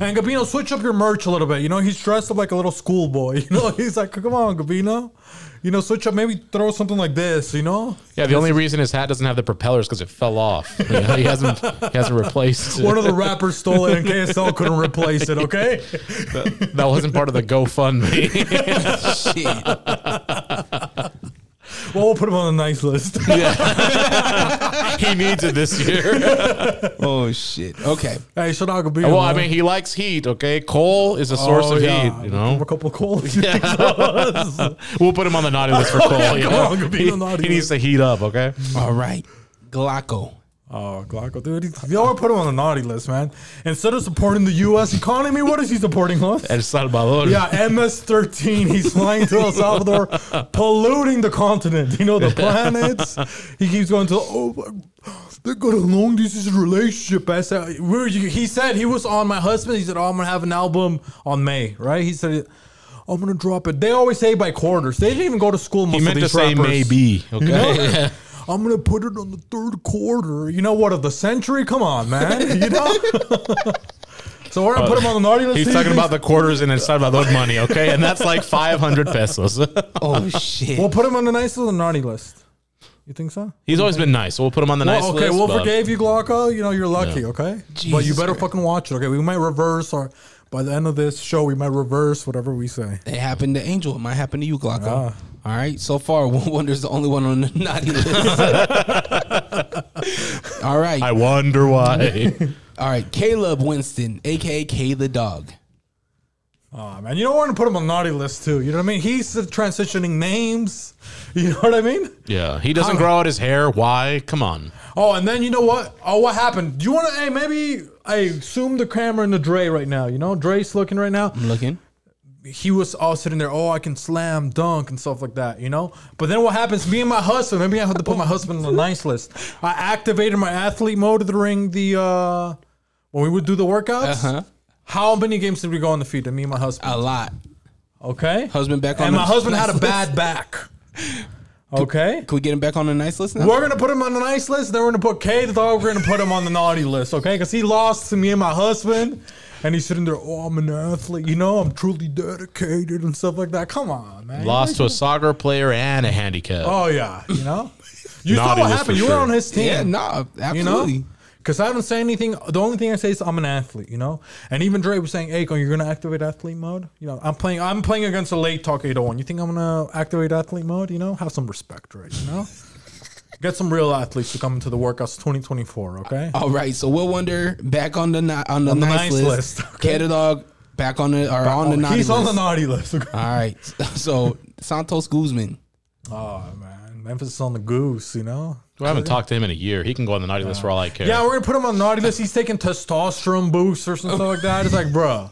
and Gabino, switch up your merch a little bit. You know, he's dressed up like a little schoolboy. You know, he's like, come on, Gabino. You know, switch up. Maybe throw something like this. You know. Yeah, the only reason his hat doesn't have the propellers because it fell off. You know, he hasn't replaced it. One of the rappers stole it and KSL couldn't replace it, okay? That wasn't part of the GoFundMe. Shit. Well, we'll put him on the nice list. He needs it this year. Oh, shit. Okay. Hey, shout out Gabino. Well, I mean, he likes heat, okay? Coal is a source of heat, you know? A couple of coals. We'll put him on the naughty list for coal, you come know? on, Gabino naughty He needs list. to heat up, okay? All right. Glocko. Oh, Glocko, dude. You always put him on the naughty list, man. Instead of supporting the U.S. economy, what is he supporting us? El Salvador. Yeah, MS-13. He's flying to El Salvador, polluting the continent. You know, the planets. He keeps going to, they got along. This is a relationship. He said he was on My Husband. He said, I'm going to have an album on May, right? He said, I'm going to drop it. They always say by quarters. They didn't even go to school. Most He meant of to these say rappers. maybe, okay? You know? I'm going to put it on the third quarter. You know what, of the century? Come on, man. You know? So we're going to put him on the naughty list. He's talking about the quarters in El Salvador money, okay? And that's like 500 pesos. Oh, shit. We'll put him on the nice or the naughty list. You think so? He's always been nice, so we'll put him on the nice Well, list. okay, we'll but- forgave you, Glocko. You know, you're lucky, okay? But you Jesus better Christ. fucking watch it, okay? We might reverse, or by the end of this show, we might reverse whatever we say. It happened to Angel. It might happen to you, Glocko. Ah. All right. So far, Wonder's the only one on the naughty list. All right. I wonder why. All right. Caleb Winston, a.k.a. K the Dog. Oh, man. You know, we're going to put him on the naughty list, too. You know what I mean? He's transitioning names. You know what I mean? Yeah, he doesn't grow out his hair. Why? Come on. Oh, and then you know what? Oh, what happened? Do you want to, hey, maybe I zoom the camera into Dre right now. You know, Dre's looking right now. I'm looking. He was all sitting there, I can slam, dunk, and stuff like that, you know? But then what happens, me and my husband, maybe I have to put my husband on the nice list. I activated my athlete mode during the, when we would do the workouts. Uh-huh. How many games did we go on the feet, me and my husband? A lot. Okay. Husband back on And the my husband had a nice bad list. back. Okay. Can we get him back on the nice list now? We're going to put him on the nice list. Then we're going to put K the Dog. We're going to put him on the naughty list, okay? Because he lost to me and my husband. And he's sitting there, I'm an athlete. You know, I'm truly dedicated and stuff like that. Come on, man. Lost to a soccer player and a handicap. Oh, yeah. You know? You saw Naughty what list happened. for You were sure. on his team. Yeah, no, absolutely. You know? Because I haven't said anything. The only thing I say is I'm an athlete, you know? And even Dre was saying, Akon, you're going to activate athlete mode? You know, I'm playing against a late talk 801. You think I'm going to activate athlete mode? You know? Have some respect, Dre, you know? Get some real athletes to come into the workouts 2024, okay? All right, so Will Wonder back on the the nice nice list, okay. K the Dog back on the on the naughty He's list. on the naughty list. Okay? All right, so Santos Guzman. Oh, man. Emphasis on the goose, you know? I haven't talked to him in a year. He can go on the naughty list for all I care. Yeah, we're going to put him on the naughty list. He's taking testosterone boosts or something like that. It's like, bro.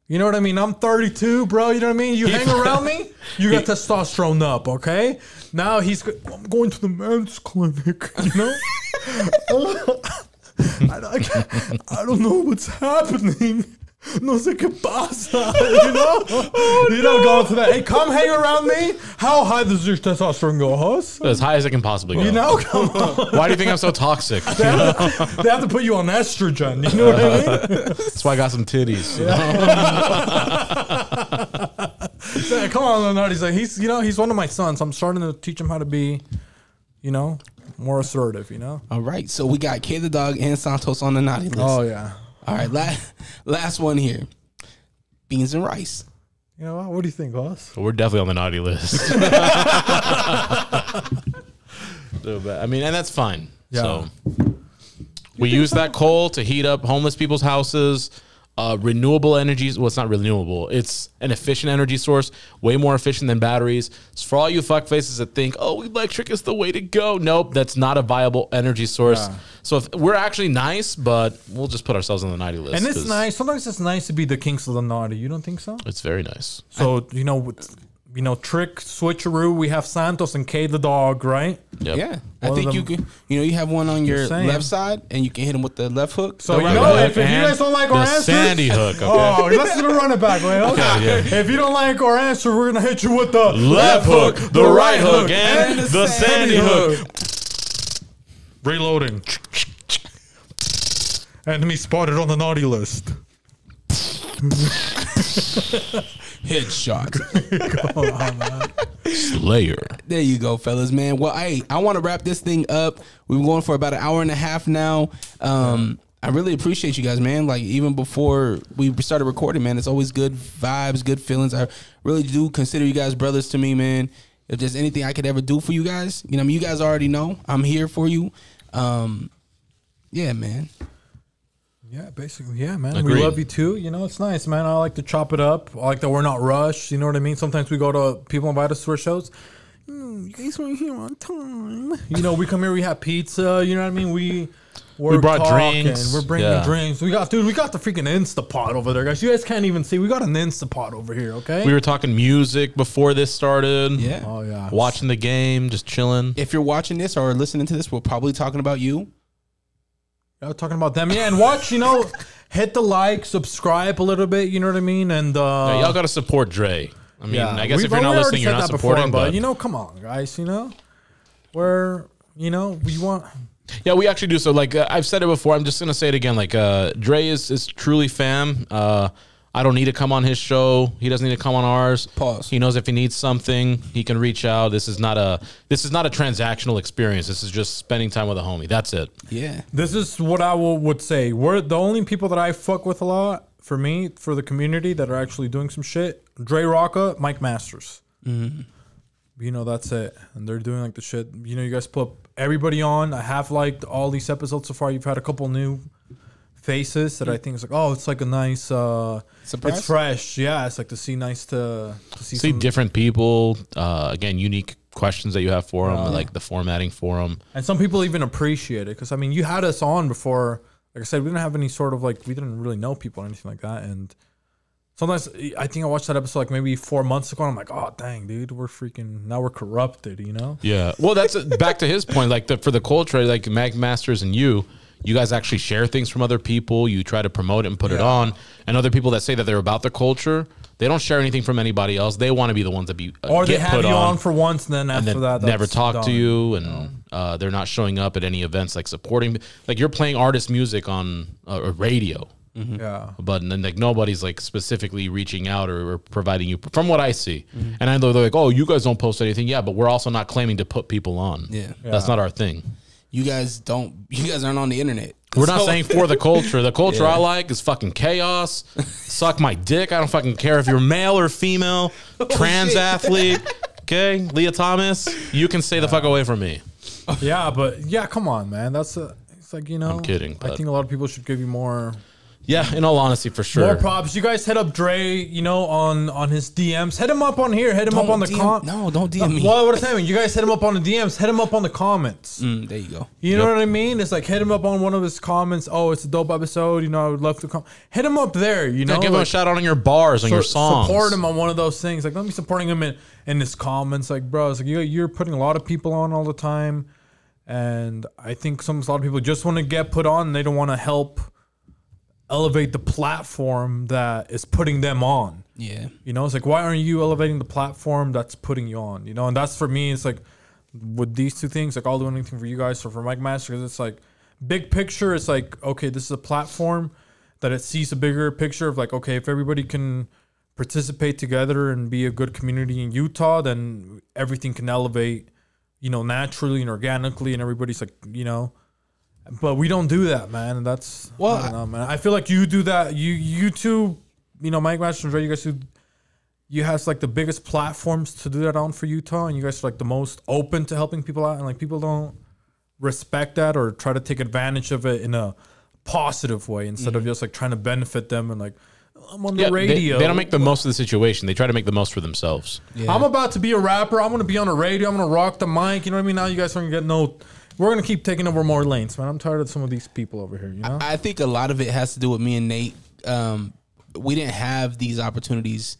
You know what I mean? I'm 32, bro. You know what I mean? You hang around me, you got testosterone up, okay? Now I'm going to the men's clinic, you know? I don't know what's happening. No sé qué pasa, you know? You don't go to that. Hey, come hang around me. How high does your testosterone go, Hoss? As high as it can possibly go. You know? Come on. Why do you think I'm so toxic? They have to put you on estrogen. You know what I mean? That's why I got some titties. So, come on, Leonardo. He's one of my sons. I'm starting to teach him how to be, more assertive, All right, so we got K the Dog and Santos on the naughty list. Oh, yeah. All right, last one here. Beanzzz and Rice. You know what? What do you think, Hoss? We're definitely on the naughty list. I mean, and that's fine. Yeah. So we use that coal to heat up homeless people's houses. Renewable energies. Well, it's not renewable. It's an efficient energy source, way more efficient than batteries. So for all you fuckfaces that think, oh, electric is the way to go. Nope, that's not a viable energy source. Yeah. So if we're actually nice, but we'll just put ourselves on the naughty list. And it's nice. Sometimes it's nice to be the kings of the naughty. You don't think so? It's very nice. So, Trick, Switcheroo, we have Santos and Kay the dog, right? Yep. Yeah, I One of think you them- can. You have one on your saying. left side, and you can hit him with the left hook. So, The right if hook. you guys don't like our the answers... sandy hook. Okay. Oh, let's do the run it back, man. Okay. yeah. If you don't like our answer, we're going to hit you with the Left hook, the right hook, and and the sandy hook. Reloading. Enemy spotted on the naughty list. Headshot. Slayer. There you go, fellas, man. Well, I want to wrap this thing up. We've been going for about an hour and a half now. I really appreciate you guys, man. Like, even before we started recording, man, it's always good vibes, good feelings. I really do consider you guys brothers to me, man. If there's anything I could ever do for you guys, you guys already know I'm here for you. Yeah, man. Yeah, basically, yeah, man. Agreed. We love you too. It's nice, man. I like to chop it up. I like that we're not rushed. You know what I mean? Sometimes we go to people invite us to our shows. You guys weren't here on time. We come here, we have pizza. You know what I mean? We brought drinks. We're bringing Yeah. drinks. We got the freaking Instapot over there, guys. You guys can't even see. We got an Instapot over here. Okay. We were talking music before this started. Yeah. Oh yeah. Watching the game, just chilling. If you're watching this or listening to this, we're probably talking about you. I was talking about them. Yeah, and watch. Hit the like, subscribe a little bit. You know what I mean? And Yeah, y'all got to support Dre. I mean, I guess if you're not listening, you're not supporting. But come on, guys. We're we want. yeah, we actually do. So, like I've said it before, I'm just gonna say it again. Like Dre is truly fam. I don't need to come on his show. He doesn't need to come on ours. Pause. He knows if he needs something, he can reach out. This is not a transactional experience. This is just spending time with a homie. That's it. Yeah. This is what I would say. We're the only people that I fuck with a lot. For me, for the community that are actually doing some shit. DreRawka, Mike Masters. Mm-hmm. That's it. And they're doing like the shit. You guys put everybody on. I have liked all these episodes so far. You've had a couple new faces that I think is like, oh, it's like a nice Surprise? It's fresh. Yeah, it's like to see to see See some, different people. Again, unique questions that you have for them, like the formatting for them. and some people even appreciate it because you had us on before. Like I said, we didn't have any sort of we didn't really know people or anything like that. And sometimes I think I watched that episode maybe 4 months ago and I'm like, oh dang, dude, we're corrupted, Yeah. Well, that's back to his point. Like for the culture, like Mag Masters and you guys actually share things from other people. You try to promote it and put it on. And other people that say that they're about the culture, they don't share anything from anybody else. They want to be the ones that be Or they get have put you on for once, and then and after then that, never that's talk done. to you, and they're not showing up at any events like supporting. Like you're playing artist music on a radio, Yeah. but then like nobody's like specifically reaching out or providing you. From what I see, and I know they're like, oh, you guys don't post anything. Yeah, but we're also not claiming to put people on. Yeah. That's not our thing. You guys aren't on the internet. We're not saying for the culture. The culture I like is fucking chaos. Suck my dick. I don't fucking care if you're male or female, trans athlete. Okay, Leah Thomas, you can stay the fuck away from me. Yeah, but yeah, come on, man. It's like I'm kidding, I but- think a lot of people should give you more Yeah, in all honesty, for sure. more props. You guys hit up Dre, on his DMs. Hit him up on here. Hit him up on the No, don't DM me. What I'm saying, you guys hit him up on the DMs. Hit him up on the comments. There you go. You know what I mean? It's like hit him up on one of his comments. Oh, it's a dope episode. I would love to come. Hit him up there. Yeah, give him a shout out on your bars, on your songs. Support him on one of those things. Like, let me supporting him in his comments. Like, bro, it's like you're putting a lot of people on all the time, and I think a lot of people just want to get put on. And they don't want to help elevate the platform that is putting them on. Yeah. It's like, why aren't you elevating the platform that's putting you on? And that's for me. It's like with these two things, like I'll do anything for you guys or for Mike Master, because it's like big picture. It's like, okay, this is a platform that it sees a bigger picture of like, okay, if everybody can participate together and be a good community in Utah, then everything can elevate, naturally and organically, and everybody's like, but we don't do that, man. And that's, I don't know, man. I feel like you do that. You two, Mike Master and Dre, you guys do, you have like the biggest platforms to do that on for Utah, and you guys are like the most open to helping people out, and like people don't respect that or try to take advantage of it in a positive way instead of just like trying to benefit them and like, I'm on the radio. They don't make the most of the situation. They try to make the most for themselves. Yeah. I'm about to be a rapper. I'm going to be on the radio. I'm going to rock the mic. You know what I mean? Now you guys aren't going to get no... We're going to keep taking over more lanes, man. I'm tired of some of these people over here, you know? I think a lot of it has to do with me and Nate. We didn't have these opportunities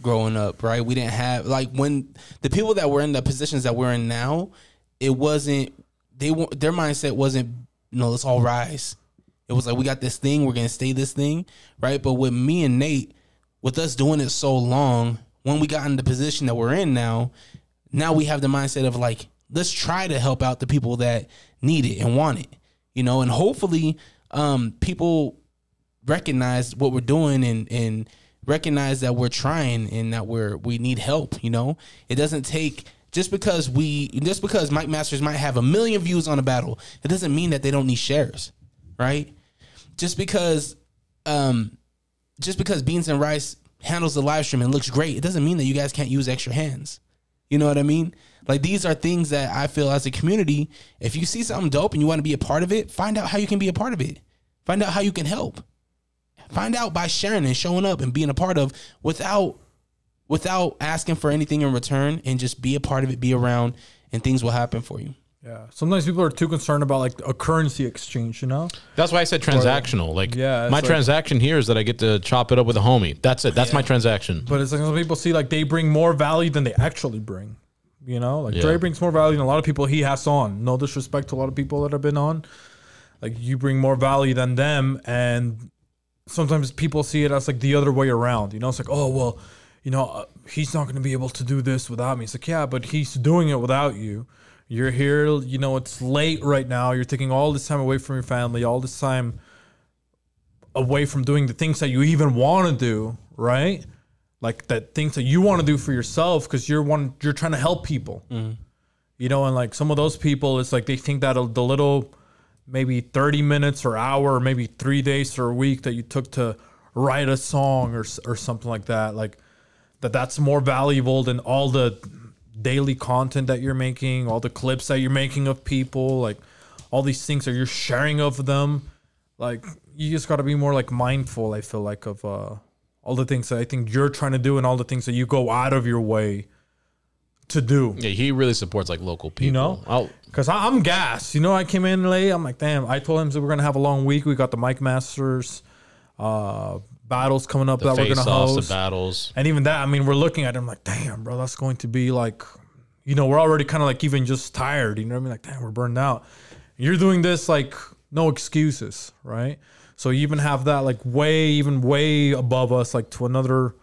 growing up, right? We didn't have... Like, when the people that were in the positions that we're in now, it wasn't... Their mindset wasn't, let's all rise. It was like, we got this thing, we're going to stay this thing, right? But with me and Nate, with us doing it so long, when we got in the position that we're in now we have the mindset of like, let's try to help out the people that need it and want it, and hopefully people recognize what we're doing and recognize that we're trying and that we need help, It doesn't take... Just because Mike Masters might have 1 million views on a battle, it doesn't mean that they don't need shares, right? Just because Beanzzz and Rice handles the live stream and looks great, it doesn't mean that you guys can't use extra hands. You know what I mean? Like, these are things that I feel as a community, if you see something dope and you want to be a part of it, find out how you can be a part of it. Find out how you can help. Find out by sharing and showing up and being a part of without asking for anything in return, and just be a part of it, be around, and things will happen for you. Yeah. Sometimes people are too concerned about like a currency exchange, That's why I said transactional. My transaction here is that I get to chop it up with a homie. That's it. That's my transaction. But it's like some people see like they bring more value than they actually bring. Dre brings more value than a lot of people he has on. No disrespect to a lot of people that have been on. Like, you bring more value than them, and sometimes people see it as like the other way around. It's like, oh well, he's not going to be able to do this without me. It's like, yeah, but he's doing it without you. You're here, it's late right now. You're taking all this time away from your family, all this time away from doing the things that you even want to do, right? Like that things that you want to do for yourself because you're trying to help people. And like some of those people, it's like they think that the little maybe 30 minutes or hour or maybe 3 days or a week that you took to write a song or something like that, like that's more valuable than all the daily content that you're making, all the clips that you're making of people, like all these things that you're sharing of them. Like, you just got to be more like mindful, I feel like, of all the things that I think you're trying to do and all the things that you go out of your way to do. Yeah, he really supports like local people. Because I'm gassed. I came in late. I'm like, damn. I told him that we're gonna have a long week. We got the Mike Masters battles coming up that we're gonna host. The battles, and even that. I mean, we're looking at him like, damn, bro, that's going to be like, we're already kind of like even just tired. You know what I mean? Like, damn, we're burned out. You're doing this like no excuses, right? So you even have that like way above us, like to another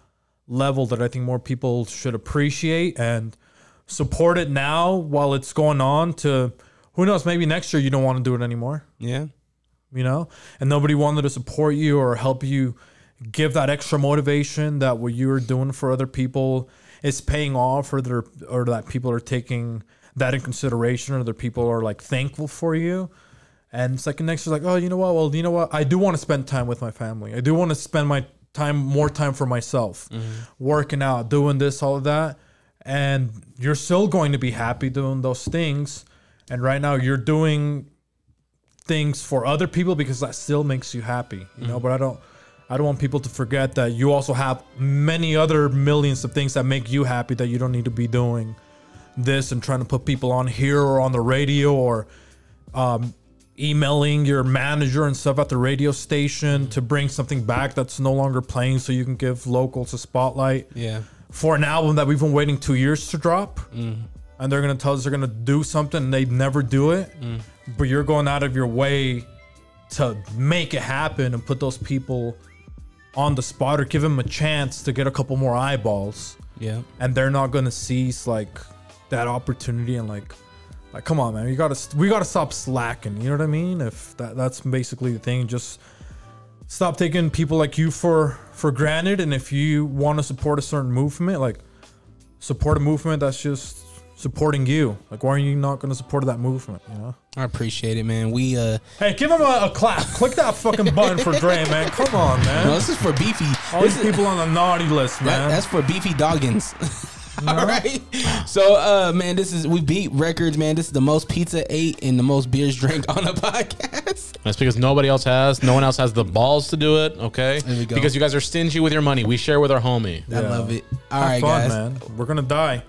level that I think more people should appreciate and support it now while it's going on. To who knows, maybe next year you don't want to do it anymore. Yeah. And nobody wanted to support you or help you give that extra motivation that what you were doing for other people is paying off, or that people are taking that in consideration, or that people are like thankful for you. And it's like next year's like, oh, you know what? Well, you know what? I do want to spend time with my family. I do want to spend more time for myself, working out, doing this, all of that. And you're still going to be happy doing those things. And right now you're doing things for other people because that still makes you happy, but I don't want people to forget that you also have many other millions of things that make you happy, that you don't need to be doing this and trying to put people on here or on the radio, or emailing your manager and stuff at the radio station to bring something back that's no longer playing so you can give locals a spotlight for an album that we've been waiting 2 years to drop. And they're going to tell us they're going to do something and they never do it. But you're going out of your way to make it happen and put those people on the spot, or give them a chance to get a couple more eyeballs. Yeah. And they're not going to seize like that opportunity and like come on, man, we got to stop slacking. You know what I mean? If that's basically the thing, just stop taking people like you for granted. And if you want to support a certain movement, like support a movement that's just supporting you. Like, why are you not going to support that movement? You know. I appreciate it, man. We Hey, give him a clap. Click that fucking button for Dre, man. Come on, man. no, this is for Beefy. All these people on the naughty list, man. That's for Beefy Doggins. All right. So, man, we beat records, man. This is the most pizza ate and the most beers drank on a podcast. That's because no one else has the balls to do it. Okay. There we go. Because you guys are stingy with your money. We share with our homie. I love it. All Have right, fun, guys. man. We're gonna die.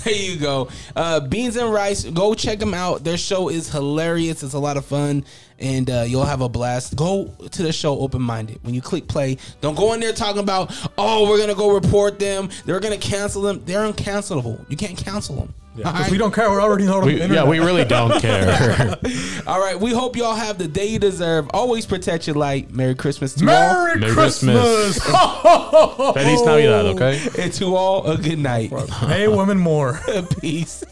There you go. Beanzzz and Rice. Go check them out. Their show is hilarious. It's a lot of fun, and you'll have a blast. Go to the show open-minded. When you click play, don't go in there talking about, oh, we're going to go report them. They're going to cancel them. They're uncancelable. You can't cancel them. Yeah, because we don't care. We already know the internet. Yeah, we really don't care. All right. We hope y'all have the day you deserve. Always protect your light. Merry Christmas to all. Merry Merry Christmas. Feliz Navidad, okay? And to all, a good night. Pay women more. Peace.